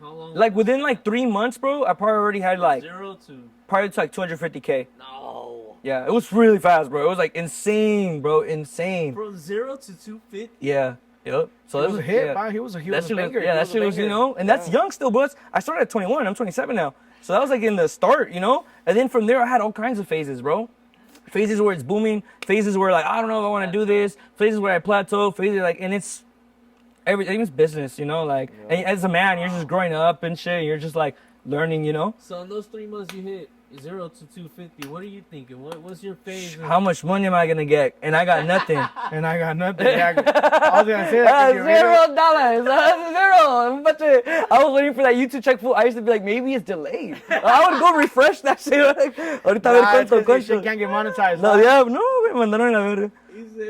long? Like within like 3 months, bro, I probably already had like 0 to probably to like 250K. No. Yeah, it was really fast, bro. It was like insane, bro, insane. From 0 to 250. Yeah. Yep. So it was a hit, man. He was a banger. Yeah, that shit was, you know, and that's young still, but I started at 21. I'm 27 now. So that was like in the start, you know? And then from there, I had all kinds of phases, bro. Phases where it's booming, phases where like, I don't know if I want to do this, phases where I plateau, phases like, and it's everything's business, you know? Like, and as a man, you're just growing up and shit, you're just like learning, you know? So in those 3 months you hit 0 to 250, what are you thinking? What's your phase? How much money am I gonna get? And I got nothing. Yeah, I was gonna say that. $0. $0. I was waiting for that YouTube check. I used to be like, maybe it's delayed. I would go refresh that shit. Like, ahorita a ver cuánto. Can't get monetized. No, yeah, no, me mandaron a ver.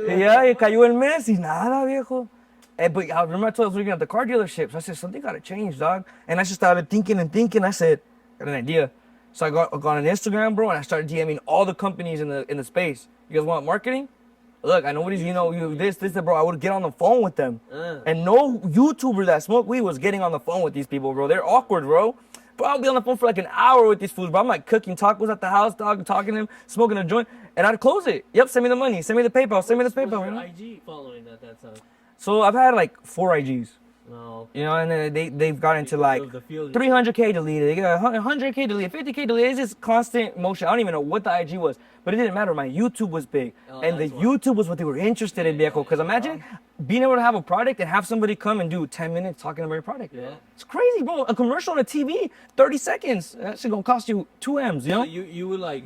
Y ya, y cayó el mes y nada, viejo. But I remember I was looking at the car dealerships. I said, something gotta change, dog. And I just started thinking. I said, got an idea. So I got on Instagram, bro, and I started DMing all the companies in the space. You guys want marketing? Look, I know what is, you know, this, bro. I would get on the phone with them. And no YouTuber that smoked weed was getting on the phone with these people, bro. They're awkward, bro. Bro, I'll be on the phone for like an hour with these fools, bro. I'm like cooking tacos at the house, dog, talking to them, smoking a joint, and I'd close it. Yep, send me the money, send me the PayPal, send me this PayPal. What's your IG following at that time? So I've had like 4 IGs. No. You know, and then they've got into like 300K deleted, they got 100K deleted, 50K deleted. It's just constant motion. I don't even know what the IG was, but it didn't matter. My YouTube was big, and the YouTube was what they were interested in, viejo. Because imagine being able to have a product and have somebody come and do 10 minutes talking about your product. Yeah, it's crazy, bro. A commercial on a TV, 30 seconds. That shit gonna cost you 2 M's. You know? So you would like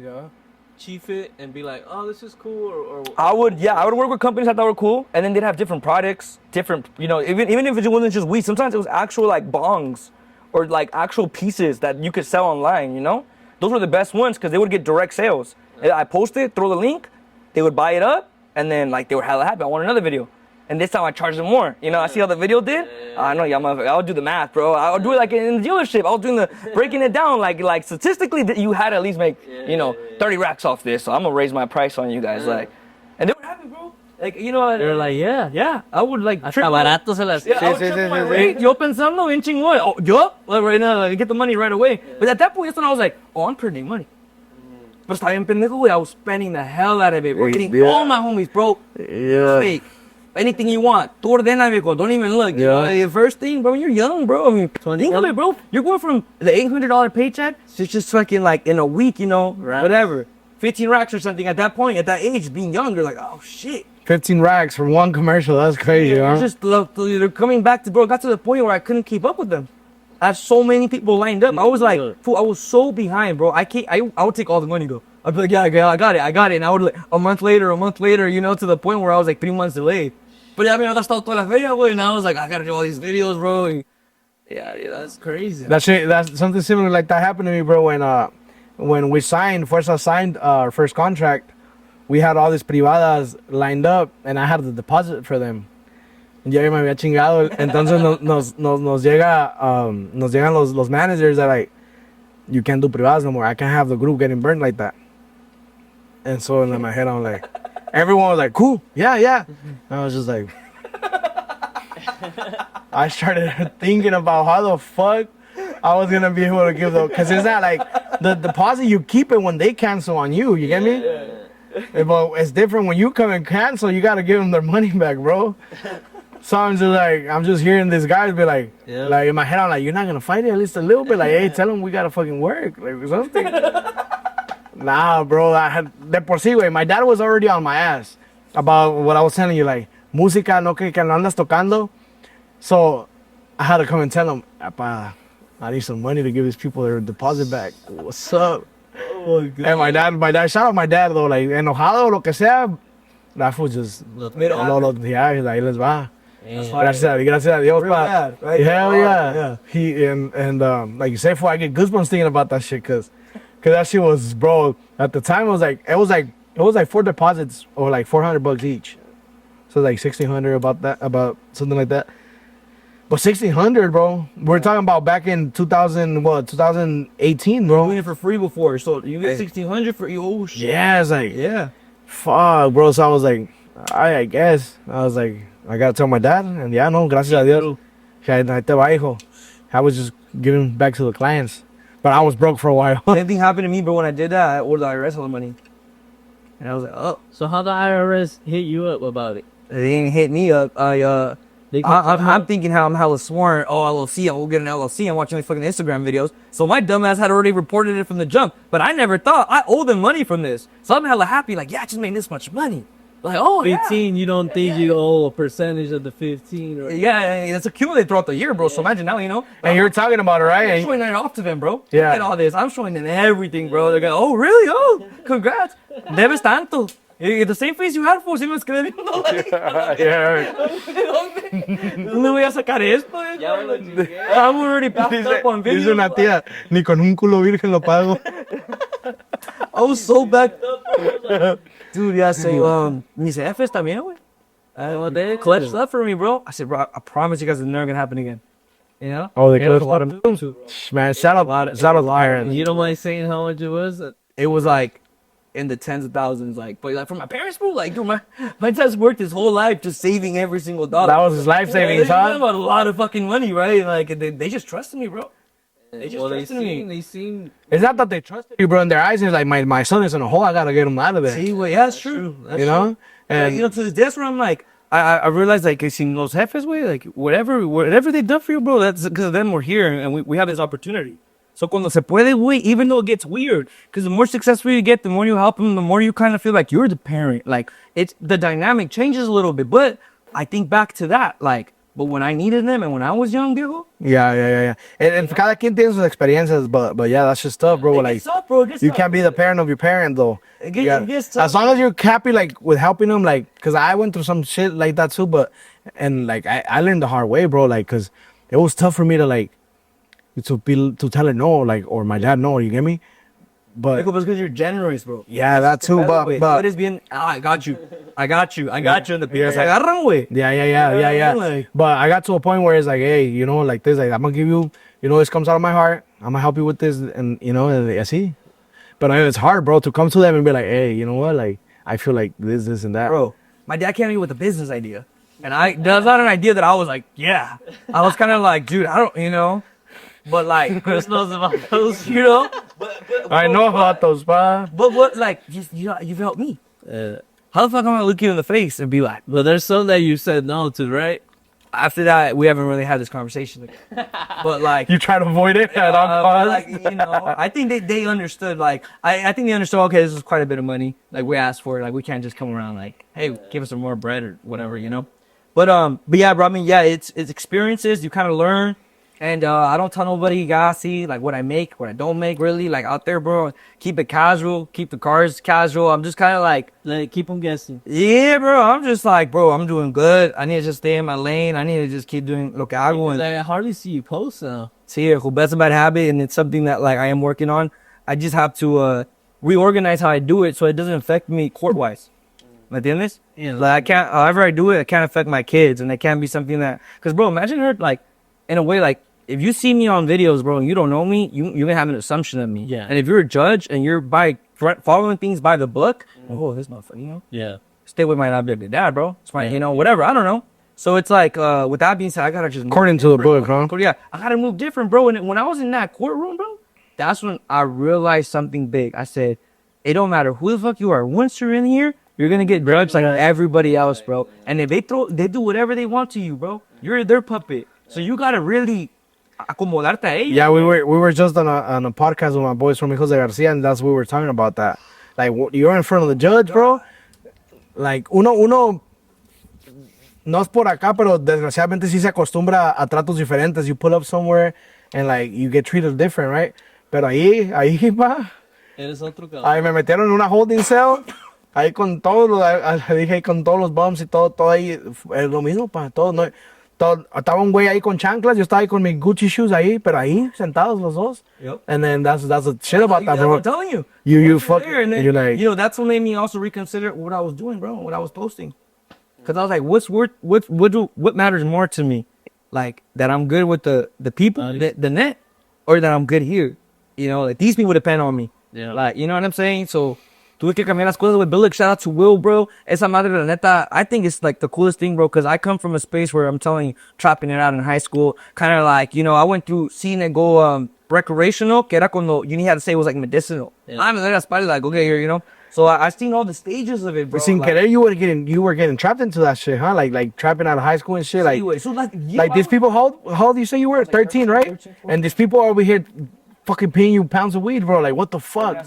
chief it and be like, oh, this is cool, or I would work with companies I thought were cool, and then they'd have different products, different, you know, even if it wasn't just weed, sometimes it was actual like bongs or like actual pieces that you could sell online, you know? Those were the best ones because they would get direct sales. I post it, throw the link, they would buy it up, and then like they were hella happy. I want another video. And this time I charged them more. You know, I see how the video did. I know, I'll do the math, bro. I'll do it like in the dealership. I was doing breaking it down, like statistically, you had to at least make, 30 racks off this. So I'm gonna raise my price on you guys, like. And they were happy, bro. Like, you know, they're like, yeah. I would like. Hasta barato se las. I would triple my rate. Yo pensando bien chingón. Oh, yo, right now, get the money right away. But at that point, that's when I was like, oh, I'm printing money. But estaba bien pendejo, güey. I was spending the hell out of it, bro. Getting all my homies, bro. Yeah. Fake. Anything you want. Tú ordena, viejo. Don't even look. Yeah. The first thing, bro, you're young, bro. I mean, think of it, bro. You're going from the $800 paycheck to just fucking like in a week, you know, whatever. 15 racks or something at that point, at that age, being young, you're like, oh shit. 15 racks for one commercial. That's crazy, huh? Just they're coming back to, bro. Got to the point where I couldn't keep up with them. I have so many people lined up. I was like, fool, I was so behind, bro. I would take all the money though. I'd be like, yeah, I got it. And I would like a month later, you know, to the point where I was like 3 months delayed. But yeah, I mean, I start toda la feria, güey, and I was like, I gotta do all these videos, bro. And yeah, that's crazy. That's something similar like that happened to me, bro. When we signed our first contract, we had all these privadas lined up, and I had the deposit for them. Ya me había chingado. Entonces nos llegan los managers that like, you can't do privadas no more. I can't have the group getting burned like that. And so in my head, I'm like, everyone was like, cool, yeah. And I was just like, I started thinking about how the fuck I was gonna be able to give them, because it's not like the deposit, you keep it when they cancel on you. You get me? But it's different when you come and cancel. You gotta give them their money back, bro. So I'm just like, I'm just hearing this guy be like, like in my head, I'm like, you're not gonna fight it at least a little bit? Like, hey, tell them we gotta fucking work, like something. Nah, bro. I had de por sí, güey. My dad was already on my ass about what I was telling you, like, música no que no andas tocando. So I had to come and tell him, "Apa, I need some money to give these people their deposit back. What's up?" Oh, and my dad, shout out my dad though, like enojado lo que sea. That fool just yeah, he's like, let's va. Gracias a Dios, pa. Right? Hell yeah. He and like you say, I get goosebumps thinking about that shit, cause that shit was, bro. At the time, it was like 4 deposits or like $400 each. So like 1,600 about something like that. But 1,600, bro. We're talking about back in 2018, bro. Doing it for free before, so you get 1,600 for you. Oh shit. Yeah, it's like fuck, bro. So I was like, I guess I was like, I gotta tell my dad, and yeah, no, gracias a Dios. I was just giving back to the clients, but I was broke for a while. Same thing happened to me, bro. When I did that, I owed the IRS all the money, and I was like, oh. So how the IRS hit you up about it? They didn't hit me up. I'm thinking how I'm hella smart. Oh, LLC, I will get an LLC. I'm watching these fucking Instagram videos. So my dumbass had already reported it from the jump. But I never thought I owe them money from this. So I'm hella happy. Like, yeah, I just made this much money. Like, oh, 15, yeah. You don't think you owe a percentage of the 15? Or... Yeah, it's accumulated throughout the year, bro. So imagine now, you know. And you're talking about it, right? I'm showing it off to them, bro. Yeah. Look at all this. I'm showing them everything, bro. They're going, oh, really? Oh, congrats. Debes tanto. The same face you had for, si me was quedé viendo, like, yeah. ¿Dónde voy a sacar esto? Ya me lo chingué. I'm already backed up on video. Dice una tía, ni con un culo virgen lo pago. I was so backed up. Dude, yeah, so, mis jefes también, güey. They clutched up for me, bro. I said, bro, I promise you guys it's never gonna happen again. You know? Oh, they clutched a lot of moves. Man, shout out Lion. You don't mind saying how much it was? It was like in the tens of thousands, like, but like for my parents, bro, like, dude, my dad's worked his whole life just saving every single dollar. That was his life savings, huh? About a lot of fucking money, right? Like, they just trusted me, bro. They just trusted me. They seem. It's not that they trusted you, bro. In their eyes, it's like my son is in a hole. I gotta get him out of there. See, well, yeah, that's true. That's you know, true. And you know, to this day, that's where I'm like, I realized like, sin los jefes, way, like whatever they've done for you, bro. That's because of them we're here and we have this opportunity. So cuando se puede, güey, even though it gets weird, because the more successful you get, the more you help them, the more you kind of feel like you're the parent. Like, it's the dynamic changes a little bit. But I think back to that, like, but when I needed them and when I was young, viejo. Yeah. And cada quien tiene sus experiencias, but yeah, that's just tough, bro. Like, tough, bro. You can't be the parent of your parent, though. It gets tough. As long as you're happy, like, with helping them, like, because I went through some shit like that too, and like, I learned the hard way, bro, like, because it was tough for me to, like, to tell her no, like, or my dad no, you get me? But because you're generous, bro. Yeah, that too, but it's being, I got you in the PS. Agarran, güey. Yeah. Like, but I got to a point where it's like, hey, you know, like this, like, I'm gonna give you, you know, this comes out of my heart. I'm gonna help you with this, and you know, así. But I mean, it's hard, bro, to come to them and be like, hey, you know what, like, I feel like this and that. Bro, my dad came to me with a business idea, and that's not an idea that I was like, yeah. I was kind of like, dude, I don't, you know. But like, Chris knows about those, you know. But I know about those, pa. But what, like, you've helped me. How the fuck am I gonna look you in the face and be like, well, there's some that you said no to, right? After that, we haven't really had this conversation again. But like, you try to avoid it at all costs. Like, you know, I think they understood. Like, I think they understood. Okay, this is quite a bit of money. Like, we asked for it. Like, we can't just come around like, hey, give us some more bread or whatever, you know. But yeah, bro. I mean, yeah, it's experiences. You kind of learn. And I don't tell nobody, you gotta see, like, what I make, what I don't make, really. Like, out there, bro, keep it casual, keep the cars casual. I'm just kind of like, keep them guessing. Yeah, bro, I'm just like, bro, I'm doing good. I need to just stay in my lane. I need to just keep doing lo que hago. I hardly see you post now. See, that's a bad habit, and it's something that, like, I am working on. I just have to reorganize how I do it so it doesn't affect me court-wise. ¿Me entiendes? Yeah. Like, I can't, however I do it, it can't affect my kids, and it can't be something that, because, bro, imagine her, like, in a way, like, if you see me on videos, bro, and you don't know me, you're gonna have an assumption of me. Yeah. And if you're a judge and you're following things by the book, oh, this motherfucker, you know? Yeah. Stay with my dad, bro. It's fine, you know, whatever, I don't know. So it's like, with that being said, I gotta just According to the book, huh? Yeah, I gotta move different, bro. And when I was in that courtroom, bro, that's when I realized something big. I said, it don't matter who the fuck you are. Once you're in here, you're gonna get judged like everybody else, bro. And if they do whatever they want to you, bro. You're their puppet. So you gotta really acomodarte a ellos. Yeah, we were just on a podcast with my boys from Jose Garcia, and that's what we were talking about that. Like, you're in front of the judge, bro. Like, uno no es por acá, pero desgraciadamente sí se acostumbra a tratos diferentes. You pull up somewhere and like you get treated different, right? Pero ahí, pa. Eres otro cabrón. Ahí me metieron en una holding cell. Ahí con todos dije con todos los bumps y todo ahí es lo mismo, pa. Todo, no, todo, estaba un güey ahí con chanclas, yo estaba ahí con mis Gucci shoes ahí, pero ahí sentados los dos. Yep. And then that's the shit about that, bro. I'm telling you. You fuck, and then, you're like, you know, that's what made me also reconsider what I was doing, bro, what I was posting. Cause I was like, what matters more to me? Like that I'm good with the people, the net, or that I'm good here. You know, like these people depend on me. Yeah. Like, you know what I'm saying? So tuve que cambiar las cosas with Bill. Shout out to Will, bro. Esa madre la neta, I think it's like the coolest thing, bro. Cause I come from a space where I'm telling you, trapping it out in high school. Kind of like, you know, I went through seeing it go recreational, que era cuando you had to say it was like medicinal. Yeah. I'm like, okay, here, you know. So I've seen all the stages of it, bro. sin querer, you were getting trapped into that shit, huh? Like trapping out of high school and shit. Like, so like these people, how old you say you were? 13, right? 13, and these people are over here fucking paying you pounds of weed, bro. Like, what the fuck?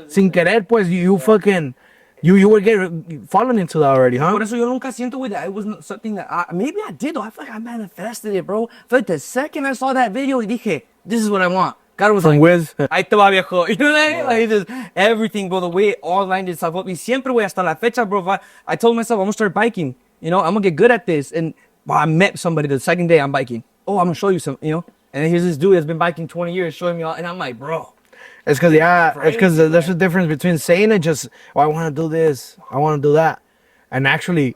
Sin querer, pues, you fucking, you were getting falling into that already, huh? Por eso yo nunca siento, güey, that it was something that maybe I did, though. I feel like I manifested it, bro. I feel like the second I saw that video, dije, this is what I want. God was From like, Wiz. ahí te va, viejo. You know what I mean? Like, just everything, bro, the way it all lined itself up. Y siempre, güey, hasta la fecha, bro, I told myself, I'm gonna start biking. You know, I'm gonna get good at this. And I met somebody the second day I'm biking. Oh, I'm gonna show you some, you know? And then here's this dude that's been biking 20 years showing me all, and I'm like, bro. It's because there's a difference between saying it just, oh, I want to do this, I want to do that, and actually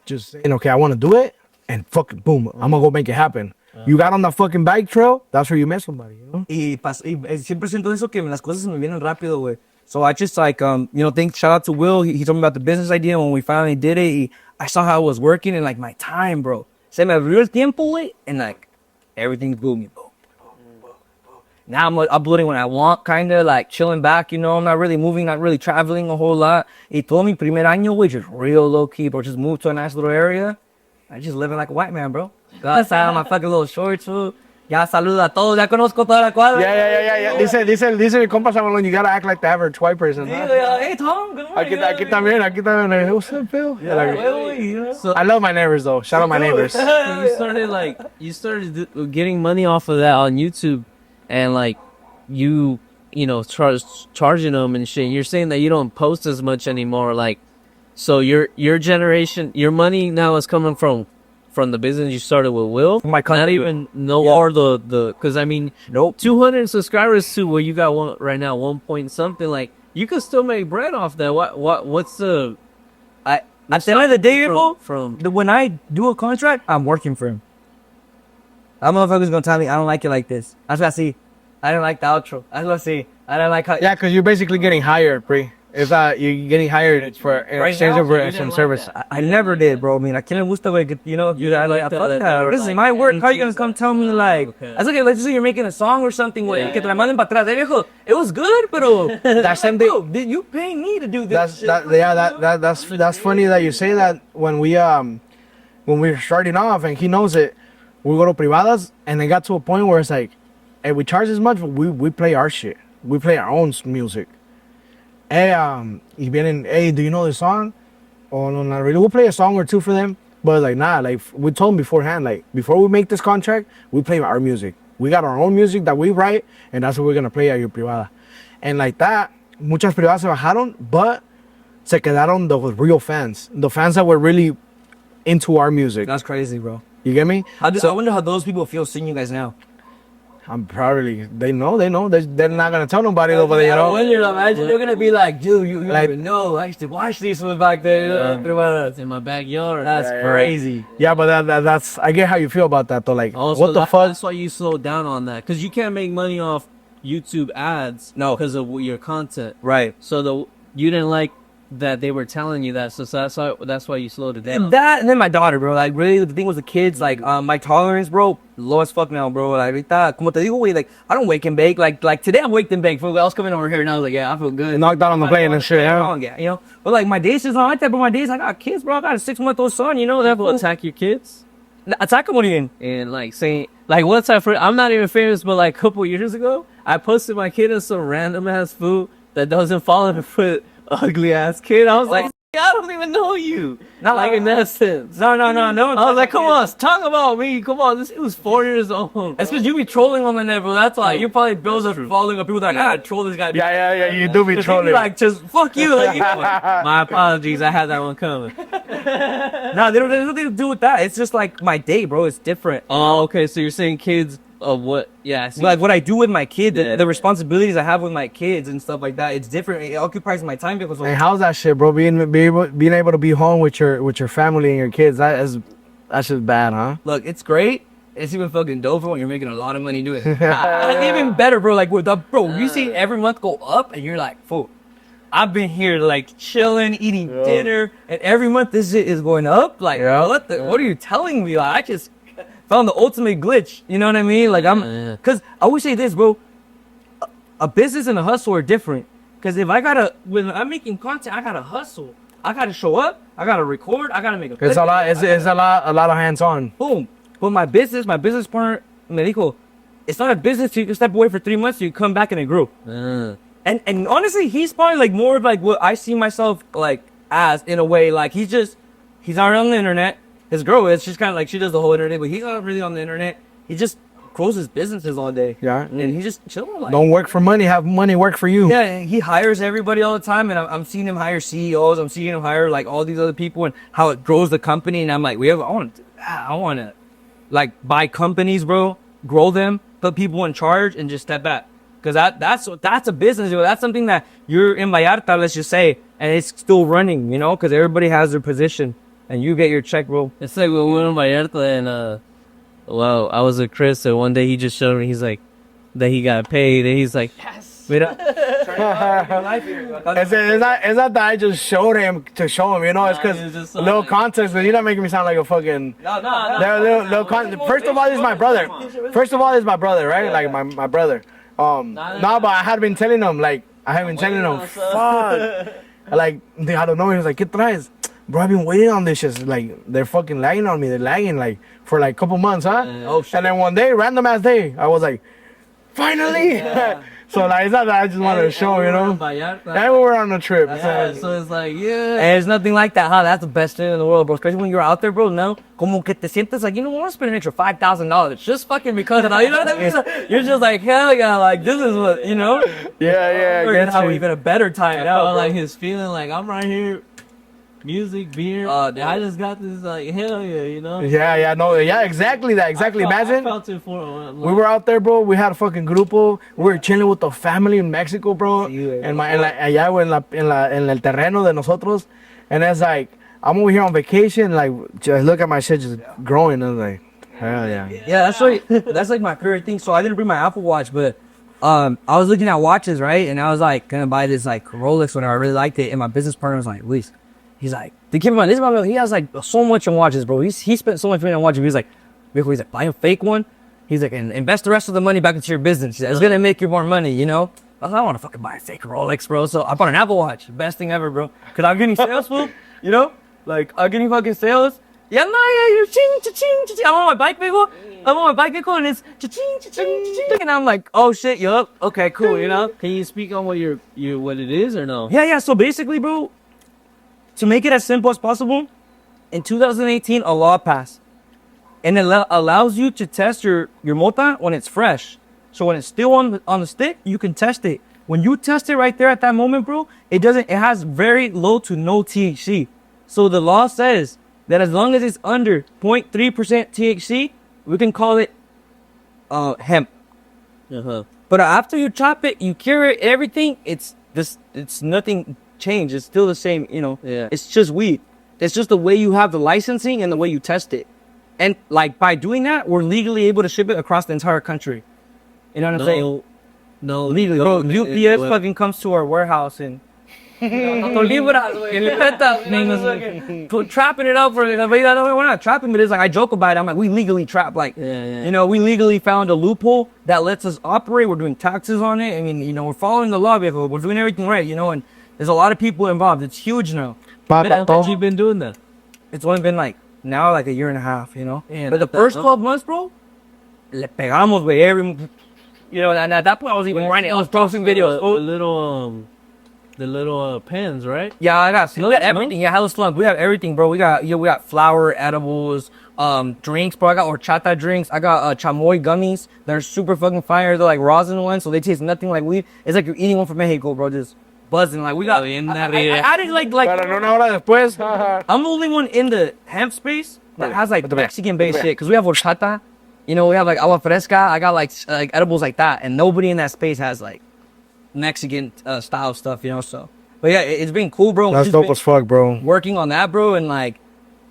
just saying, okay, I want to do it, and fucking boom, I'm gonna go make it happen. You got on the fucking bike trail, that's where you met somebody, you know? Y siempre siento eso que las cosas se me vienen rápido, güey. So I just like, you know, shout out to Will. He told me about the business idea when we finally did it. I saw how it was working and like my time, bro. Se me abrió el tiempo, güey, and like everything's booming, boom. Now I'm uploading when I want, kind of like chilling back, you know. I'm not really moving, not really traveling a whole lot. Y todo mi primer año, güey, just real low key, bro. Just moved to a nice little area. I just living like a white man, bro. Go outside on my fucking little shorts, fool. Ya saluda a todos, ya conozco toda la cuadra. Yeah. Dice mi compa Samuel, you gotta act like the average white person. Huh? Hey, Tom, good morning. Aquí también. Hey, what's up, Phil? So I love my neighbors, though. Shout out my neighbors. you started getting money off of that on YouTube, and like you know, charging them and shit. You're saying that you don't post as much anymore, like, so your generation, your money now is coming from the business you started with Will. My country. Not even or the because I mean, nope. 200 subscribers to where you got one right now, 1 point something. Like, you could still make bread off that. What's the? At the end of the day, when I do a contract, I'm working for him. That motherfucker's gonna tell me I don't like it like this. That's what I see. I don't like the outro. That's what I see. I don't like how. Yeah, because you're basically getting hired, Pri. It's you're getting hired for exchange of some service. I never did, bro. I mean, I can't gusta, güey, you know, I fuck that. This is my work. How you gonna come tell me, like, that's okay, let's just say you're making a song or something, güey, que te la manden para atrás. Viejo, it was good, pero that's something. You paying me to do this. That's funny that you say that. When we were starting off, and he knows it, we go to privadas, and it got to a point where it's like, hey, we charge as much, but we play our shit. We play our own music. Hey, y vienen, hey, do you know this song? Oh, no, not really. We'll play a song or two for them, but like, nah, like, we told them beforehand, like, before we make this contract, we play our music. We got our own music that we write, and that's what we're gonna play at your privada. And like that, muchas privadas se bajaron, but se quedaron the real fans. The fans that were really into our music. That's crazy, bro. You get me? I wonder how those people feel seeing you guys now. I'm probably they know they're not gonna tell nobody over there, you know. When you're imagine they're gonna be like, dude, you like, even know I used to watch these ones back there. It's in my backyard. That's crazy. Yeah, but that's I get how you feel about that though. Like, Also, what the fuck? That's why you slow down on that, because you can't make money off YouTube ads. No, because of your content. Right. So you didn't like that they were telling you that, so that's why you slowed it down. That and then my daughter, bro. Like really, the thing was the kids. Like my tolerance, bro, low as fuck now, bro. Like ahorita, como te digo, güey, like I don't wake and bake. Like today, I'm waked and baked. I was coming over here and I was like, yeah, I feel good. Knocked out on the plane and shit, yeah. Yeah, you know. But like my days is not like that. But my days, I got kids, bro. I got a 6-month-old son. You know, that People attack your kids attack them again. and like saying like one time I'm not even famous, but like a couple years ago, I posted my kid in some random ass food that doesn't follow and put ugly ass kid. I was like, I don't even know you. Not like in that sense. No. I was like, come on, talk about me. Come on, this was 4 years old. That's because you be trolling on the net, bro. That's why you probably build up following up people that I troll this guy. Yeah, you do be You trolling. like just fuck you. Like, My apologies, I had that one coming. no, they don't have nothing to do with that. It's just like my day, bro. It's different. Oh, okay, so you're saying kids of what? Yeah, I see. Like what I do with my kid, Yeah. the responsibilities I have with my kids and stuff like that. It's different. It occupies my time because And how's that shit, bro? Being able to be home with your family and your kids. That's just bad, huh? look, it's great. It's even fucking dope when you're making a lot of money doing it. It's even better, bro. Like with the bro, you see every month go up, and you're like, fool. I've been here like chilling, eating dinner, and every month this shit is going up. Like, what are you telling me? Like, I just found the ultimate glitch. You know what I mean? Like cause I always say this, bro. A business and a hustle are different. Cause if when I'm making content, I gotta hustle. I gotta show up. I gotta record. I gotta make a. It's a lot. It's a lot of hands on. Boom. But my business partner, me dijo, it's not a business. So you can step away for 3 months. So you come back and it grew. And honestly, he's probably like more of like what I see myself like as in a way. Like he's not on the internet. His girl is. She's kind of like she does the whole internet, but he's not really on the internet. He just grows his businesses all day. Yeah. And he just chilling. Like, Don't work for money. Have money work for you. yeah, he hires everybody all the time, and I'm seeing him hire CEOs. I'm seeing him hire like all these other people, and how it grows the company. And I'm like, I want to like buy companies, bro, grow them, put people in charge, and just step back. Cause that's a business, bro. That's something that you're in Vallarta, let's just say, and it's still running, you know, cause everybody has their position, and you get your check, bro. It's like when we went in Vallarta and well, I was with Chris, and one day he just showed me, he's like, that he got paid, and he's like, yes. It's not that I just showed him to show him, you know. It's because little context. But you're not making me sound like a fucking. Little First of all, this is my brother. Right? Like my brother. No, but I had been telling him, fuck. Like, I don't know. He was like, ¿Qué traes? Bro, I've been waiting on this shit. Like, they're fucking lagging on me. They're lagging, like, for like a couple months, huh? Oh, shit. And then one day, random ass day, I was like, finally! So, like, it's not that I just wanted to show, you know? And we were on a trip. So it's like, yeah. And it's nothing like that, huh? That's the best thing in the world, bro. Especially when you're out there, bro. No, como que te sientes like, you know, I want to spend an extra $5,000 just fucking because of that. You know what I mean? You're just like, hell yeah, like this is what, you know? Yeah. We're gonna have even a better time now. Like his feeling, like I'm right here, music, beer. I just got this, like hell yeah, you know. Yeah, exactly that. Exactly. Imagine. I felt it for We were out there, bro. We had a fucking grupo. We were chilling with the family in Mexico, bro. Allá en el terreno de nosotros. And it's like, I'm over here on vacation, like, just look at my shit just growing. And I was like, hell yeah. Yeah, that's like my favorite thing. So I didn't bring my Apple Watch, but I was looking at watches, right? And I was like, gonna buy this like Rolex when I really liked it. And my business partner was like, Luis, he's like, they keep in mind, he has like so much on watches, bro. He spent so much money on watches. He's like, buy a fake one. He's like, and invest the rest of the money back into your business. It's gonna make you more money, you know? I was like, I want to fucking buy a fake Rolex, bro. So I bought an Apple Watch. Best thing ever, bro. Cause I'm getting sales, fool. You know? Like, I'm getting fucking sales. Yeah, you're ching, cha-ching, cha-ching. I'm on my bike vehicle. And it's cha-ching, cha-ching, cha-ching. And I'm like, oh shit, yup. Okay, cool, you know? Can you speak on what what it is or no? Yeah. So basically, bro, to make it as simple as possible, in 2018, a law passed. And it allows you to test your mota when it's fresh. So when it's still on the stick, you can test it. When you test it right there at that moment, bro, it has very low to no THC. So the law says that as long as it's under 0.3% THC, we can call it hemp. But after you chop it, you cure it, everything. It's nothing changed. It's still the same. You know. Yeah. It's just weed. It's just the way you have the licensing and the way you test it. And like by doing that, we're legally able to ship it across the entire country. You know what I'm saying? No, Legally, bro. UPS fucking comes to our warehouse and trapping it up for we're not trapping, but it's like I joke about it. I'm like, we legally trap, like, you know, we legally found a loophole that lets us operate. We're doing taxes on it. I mean, you know, we're following the law, we're doing everything right, you know, and there's a lot of people involved. It's huge now. How long you been doing that? It's only been like now like a year and a half, you know. Yeah, but the first 12 months, bro, le pegamos with every, you know, and at that point I was even writing, I was posting videos. The little pens, right? Yeah, I got everything. Yeah, hella slump. We have everything, bro. We got flour, edibles, drinks, bro. I got horchata drinks. I got chamoy gummies. They're super fucking fire. They're like rosin ones, so they taste nothing like weed. It's like you're eating one from Mexico, bro. Just buzzing. Like we got. I added like. Pero una hora después. I'm the only one in the hemp space that has like Mexican based shit. Cause we have horchata. You know, we have like agua fresca. I got like edibles like that, and nobody in that space has like Mexican style stuff, you know. So, but yeah, it's been cool, bro. That's dope as fuck, bro. Working on that, bro, and like,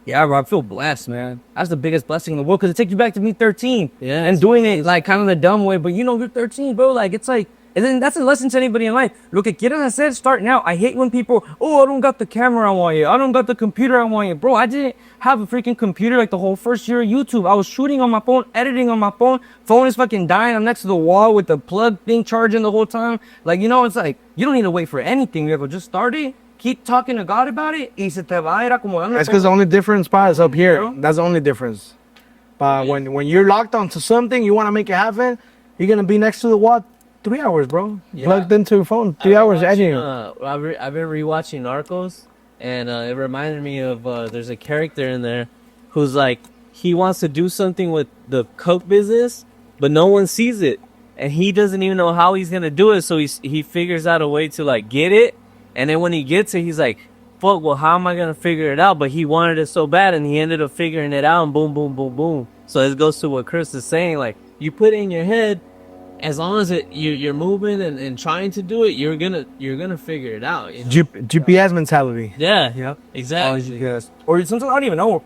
yeah, bro, I feel blessed, man. That's the biggest blessing in the world because it takes you back to me 13. Yeah, and doing it like kind of the dumb way, but you know, you're 13, bro. Like it's like, and then that's a lesson to anybody in life. Lo que quieras hacer, start now. I hate when people, oh, I don't got the camera I want you. I don't got the computer I want you, bro. I didn't have a freaking computer like the whole first year of YouTube. I was shooting on my phone, editing on my phone. Phone is fucking dying. I'm next to the wall with the plug thing charging the whole time. Like, you know, it's like, you don't need to wait for anything. You have to just start it. Keep talking to God about it. Y se te va a ir acomodando. That's because the only difference spot is up here. That's the only difference. But when you're locked onto something, you want to make it happen, you're going to be next to the wall 3 hours, bro. Yeah. Plugged into your phone. 3 hours editing. I've been rewatching Narcos, and it reminded me of there's a character in there who's like, he wants to do something with the coke business, but no one sees it, and he doesn't even know how he's gonna do it. So he figures out a way to like get it, and then when he gets it, he's like, fuck, well, how am I gonna figure it out? But he wanted it so bad, and he ended up figuring it out, and boom, boom, boom, boom. So it goes to what Chris is saying, like, you put it in your head, as long as you're moving and trying to do it, you're gonna figure it out. You know? GPS mentality. Yeah, exactly. Or sometimes I don't even know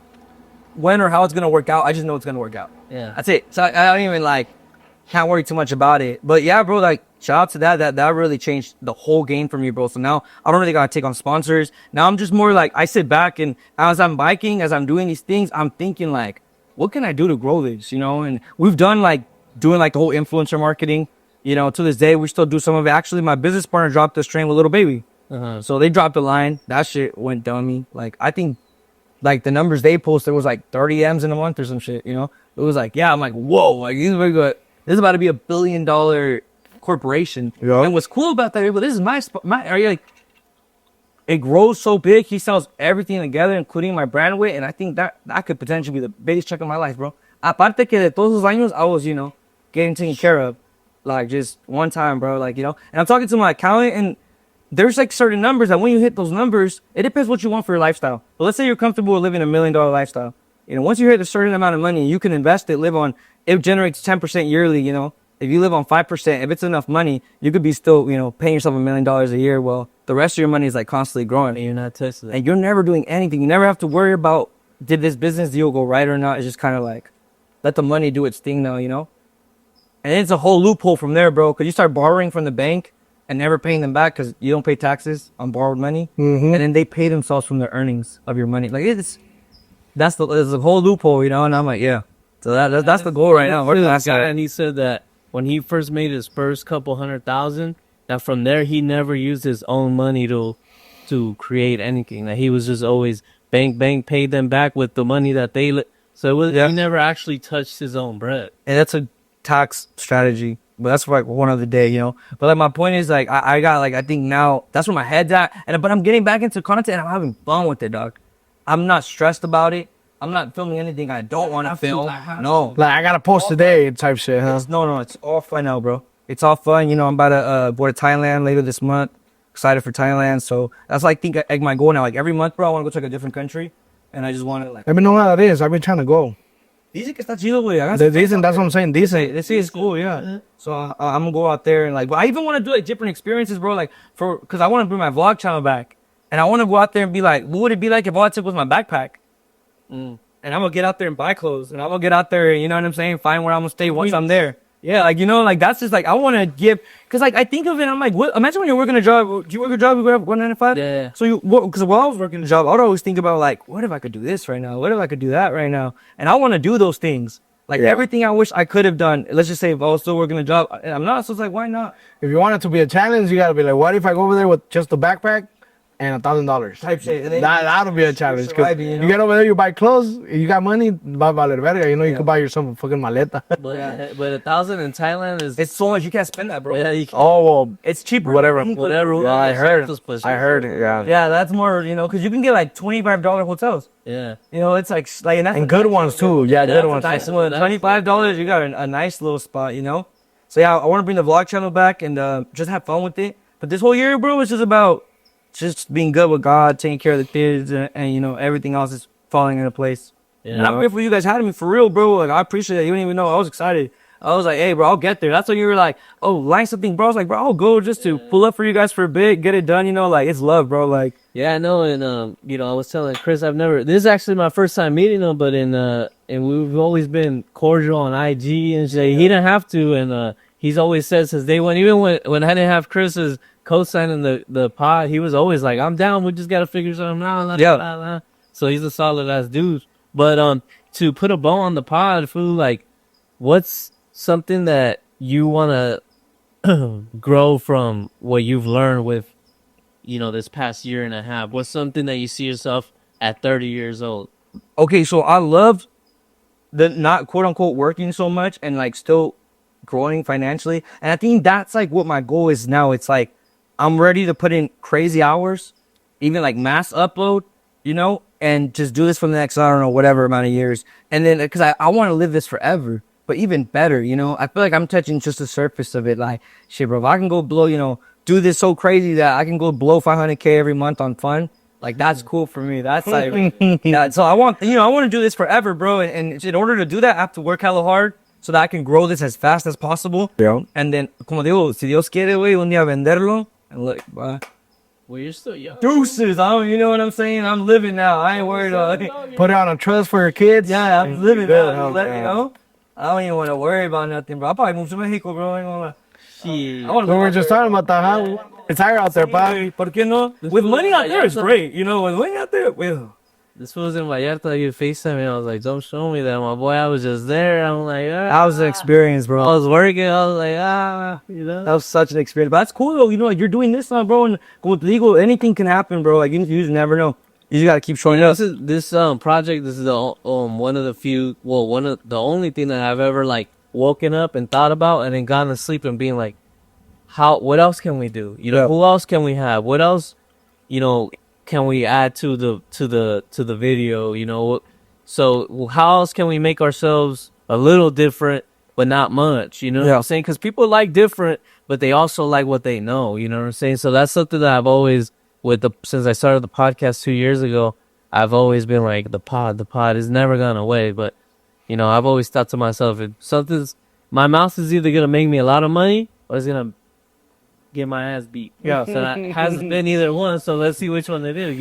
when or how it's gonna work out. I just know it's gonna work out. Yeah, that's it. So I don't even like can't worry too much about it. But yeah, bro, like shout out to that really changed the whole game for me, bro. So now I don't really gotta take on sponsors. Now I'm just more like I sit back and as I'm biking, as I'm doing these things, I'm thinking like, what can I do to grow this? You know, and we've done like doing like the whole influencer marketing, you know, to this day, we still do some of it. Actually, my business partner dropped this train with Little Baby. So they dropped a line. That shit went dummy. Like, I think, like, the numbers they posted was like 30 M's in a month or some shit, you know? It was like, yeah, I'm like, whoa, like, this is very good. This is about to be $1 billion corporation. Yeah. And what's cool about that, but this is my area, like, it grows so big. He sells everything together, including my brand weight. And I think that could potentially be the biggest check of my life, bro. Aparte que de todos esos años, I was, you know, getting taken care of, like just one time, bro, like, you know, and I'm talking to my accountant, and there's like certain numbers that when you hit those numbers, it depends what you want for your lifestyle. But let's say you're comfortable with living $1 million lifestyle. You know, once you hit a certain amount of money, you can invest it, live on, it generates 10% yearly, you know. If you live on 5%, if it's enough money, you could be still, you know, paying yourself $1 million a year. Well, the rest of your money is like constantly growing. And you're not touching it. And you're never doing anything. You never have to worry about, did this business deal go right or not? It's just kind of like, let the money do its thing now, you know? And it's a whole loophole from there, bro, because you start borrowing from the bank and never paying them back because you don't pay taxes on borrowed money. And then they pay themselves from the earnings of your money. Like, that's the whole loophole, you know? And I'm like, yeah. So that's the goal right now. And he said that when he first made his first couple $100,000, that from there he never used his own money to create anything. That he was just always bank, paid them back with the money that they... So he never actually touched his own bread. And that's a tax strategy. But that's for like one other day, you know. But like my point is like I got like I think now that's where my head's at. But I'm getting back into content and I'm having fun with it, dog. I'm not stressed about it. I'm not filming anything I don't want to film. No. Like I gotta post today type shit, huh? No, it's all fun now, bro. It's all fun. You know, I'm about to board to Thailand later this month. Excited for Thailand. So that's like like my goal now. Like every month, bro, I want to go to like a different country. And I just want to like... Let me know how that is. I've been trying to go. Dice que está chido, güey. That's what I'm saying. They say it's cool, yeah. So I'm gonna go out there and like, but I even want to do like different experiences, bro. Like because I want to bring my vlog channel back, and I want to go out there and be like, what would it be like if all I took was my backpack? And I'm gonna get out there and buy clothes, and I'm gonna get out there, you know what I'm saying? Find where I'm gonna stay once I'm there. Yeah, like, you know, like that's just like, I want to give, because like I think of it, I'm like, what? Imagine when you're working a job. Do you work a job? You work 1 9 to 5? Yeah. So because while I was working a job, I would always think about like, what if I could do this right now? What if I could do that right now? And I want to do those things. Like everything I wish I could have done. Let's just say if I was still working a job, and I'm not, so it's like, why not? If you want it to be a challenge, you gotta be like, what if I go over there with just the backpack and $1,000 Type shit. That'll be a challenge. Survive, you know? You get over there, you buy clothes, you got money, va valer verga. You know, you can buy yourself a fucking maleta. But 1,000 in Thailand is. It's so much, you can't spend that, bro. Yeah, you can, Oh well, It's cheaper. whatever. whatever. Yeah, I heard. Places. I heard it. Yeah. Yeah, that's more, you know, because you can get like $25 hotels. Yeah. You know, it's like and that's And good ones too. Yeah, good ones. nice one. $25, you got a nice little spot, you know. So yeah, I want to bring the vlog channel back and just have fun with it. But this whole year, bro, is just about just being good with God, taking care of the kids, and you know, everything else is falling into place. Yeah. And I'm grateful you guys had me for real, bro. Like, I appreciate it. You don't even know. I was excited. I was like, hey, bro, I'll get there. That's when you were like, oh, line something, bro. I was like, bro, I'll go just to pull up for you guys for a bit, get it done, you know, like, it's love, bro. Like, Yeah, I know, and you know, I was telling Chris, this is actually my first time meeting him, but and we've always been cordial on IG and shit. He didn't have to, and he's always said since day one, even when I didn't have Chris's co-signing the pod, he was always like, I'm down, we just gotta figure something out. Yeah. So he's a solid ass dude. But to put a bow on the pod, fool, like, what's something that you wanna grow from what you've learned with, you know, this past year and a half? What's something that you see yourself at 30 years old? okay, so I love the not quote unquote working so much and like still growing financially. And I think that's like what my goal is now. It's like, I'm ready to put in crazy hours, even like mass upload, you know, and just do this for the next, I don't know, whatever amount of years. And then, because I want to live this forever, but even better, you know, I feel like I'm touching just the surface of it. Like, shit, bro, if I can go blow, you know, do this so crazy that I can go blow 500K every month on fun, like, that's cool for me. That's like, yeah, so I want to do this forever, bro. And in order to do that, I have to work hella hard so that I can grow this as fast as possible. Yeah. And then, como digo, si Dios quiere, güey, un día venderlo. And look, bye. Well, you're still young. Deuces, you know what I'm saying? I'm living now. I ain't worried about it. Put it on a trust for your kids. Yeah, I'm living Good, now. oh, Let me man. know. I don't even want to worry about nothing, bro. I'll probably move to Mexico, bro. I ain't gonna lie. Shit. I wanna We were just talking about that. Huh? It's higher out there, pa. ¿Por qué no? With money out there, it's great. You know, with money out there, well. This was in Vallarta. You FaceTime me. I was like, don't show me that, my boy. I was just there. I'm like, That was an experience, I bro. was working. I was like, you know. That was such an experience. But that's cool, though. You know, like, you're doing this now, bro. And with legal, anything can happen, bro. Like, you just never know. You just got to keep showing up. This project. This is the one of the few. Well, one of the only thing that I've ever like woken up and thought about and then gone to sleep and being like, what else can we do? You know, Yeah. who else can we have? What else, you know, can we add to the video? You know, so how else can we make ourselves a little different, but not much? You know what I'm saying? Because people like different, but they also like what they know. You know what I'm saying? So that's something that I've always since I started the podcast 2 years ago, I've always been like, the pod is never gone away. But you know, I've always thought to myself, if my mouth is either gonna make me a lot of money or it's gonna get my ass beat. Yeah. So that hasn't been either one. So let's see which one it is.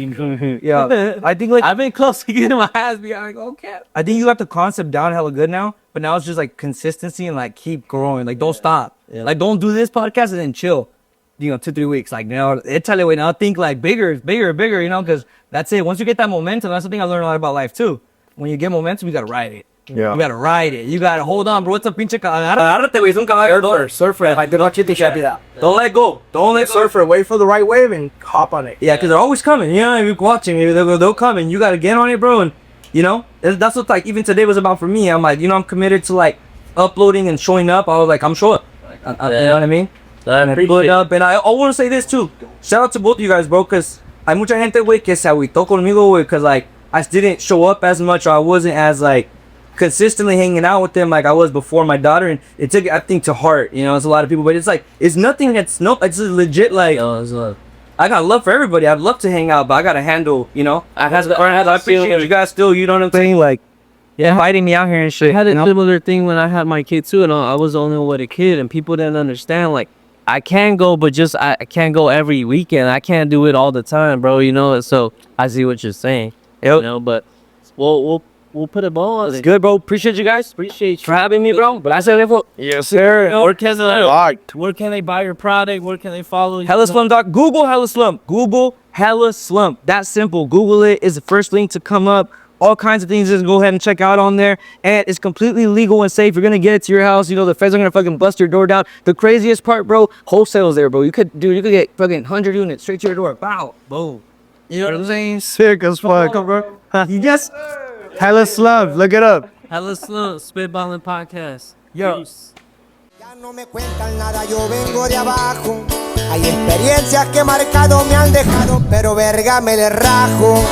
Yeah. I think, like, I've been close to getting my ass beat. I'm like, okay. I think you have the concept down hella good now, but now it's just like consistency and like keep growing. Like, don't stop. Yeah. Like, don't do this podcast and then chill. You know, 2-3 weeks. Like, now, échale, now think like bigger, you know, because that's it. Once you get that momentum, that's the thing I learned a lot about life too. When you get momentum, you gotta ride it. Yeah. You gotta ride it. You gotta hold on, bro. What's a pinche agárrate, güey. Es un caballo. Surfer. Like, they're not chitty chappy that. Don't let go. Don't let go. Surfer, wait for the right wave and hop on it. Yeah, because they're always coming. You know, if you're watching, they'll come and you got to get on it, bro. And, you know, that's what, like, even today was about for me. I'm like, you know, I'm committed to, like, uploading and showing up. I was like, I'm showing up. You know what I mean? I Put it up. And I want to say this, too. Shout out to both of you guys, bro, because hay mucha gente, güey, que se agüitó conmigo, güey, because, like, I didn't show up as much or I wasn't as, like, consistently hanging out with them like I was before my daughter, and it took, I think, to heart. You know, it's a lot of people, but it's like, it's nothing that's, nope, it's just legit, like, I got love for everybody. I'd love to hang out, but I gotta handle, you know, I appreciate you guys still, you know what I'm saying? Like, fighting me out here and shit. I had a you know? similar thing when I had my kid too, and I was only with a kid, and people didn't understand. Like, I can go, but just I can't go every weekend. I can't do it all the time, bro. You know. So I see what you're saying. Yep. You know, but we'll put a bow on It's it. good, bro. Appreciate you guys. Appreciate you for having me, bro. But I said, Yes, sir. Where can they buy your product? Where can they follow you? Hella Slum doc. Google Hella Slum. Google Hella Slum. That simple. Google it. Is the first link to come up. All kinds of things. Just go ahead and check out on there. And it's completely legal and safe. You're gonna get it to your house. You know the feds are gonna fucking bust your door down. The craziest part, bro. Wholesale's there, bro. You could get fucking 100 units straight to your door. Bow. Boom. You know what I'm saying? Sick as fuck, bro. Yes. Hella Slum. Look it up. Hella Slum, Spitballin Podcast. Yo. Peace. Ya no me cuentan nada, yo vengo de abajo. Hay experiencias que marcado me han dejado, pero verga me le rajo.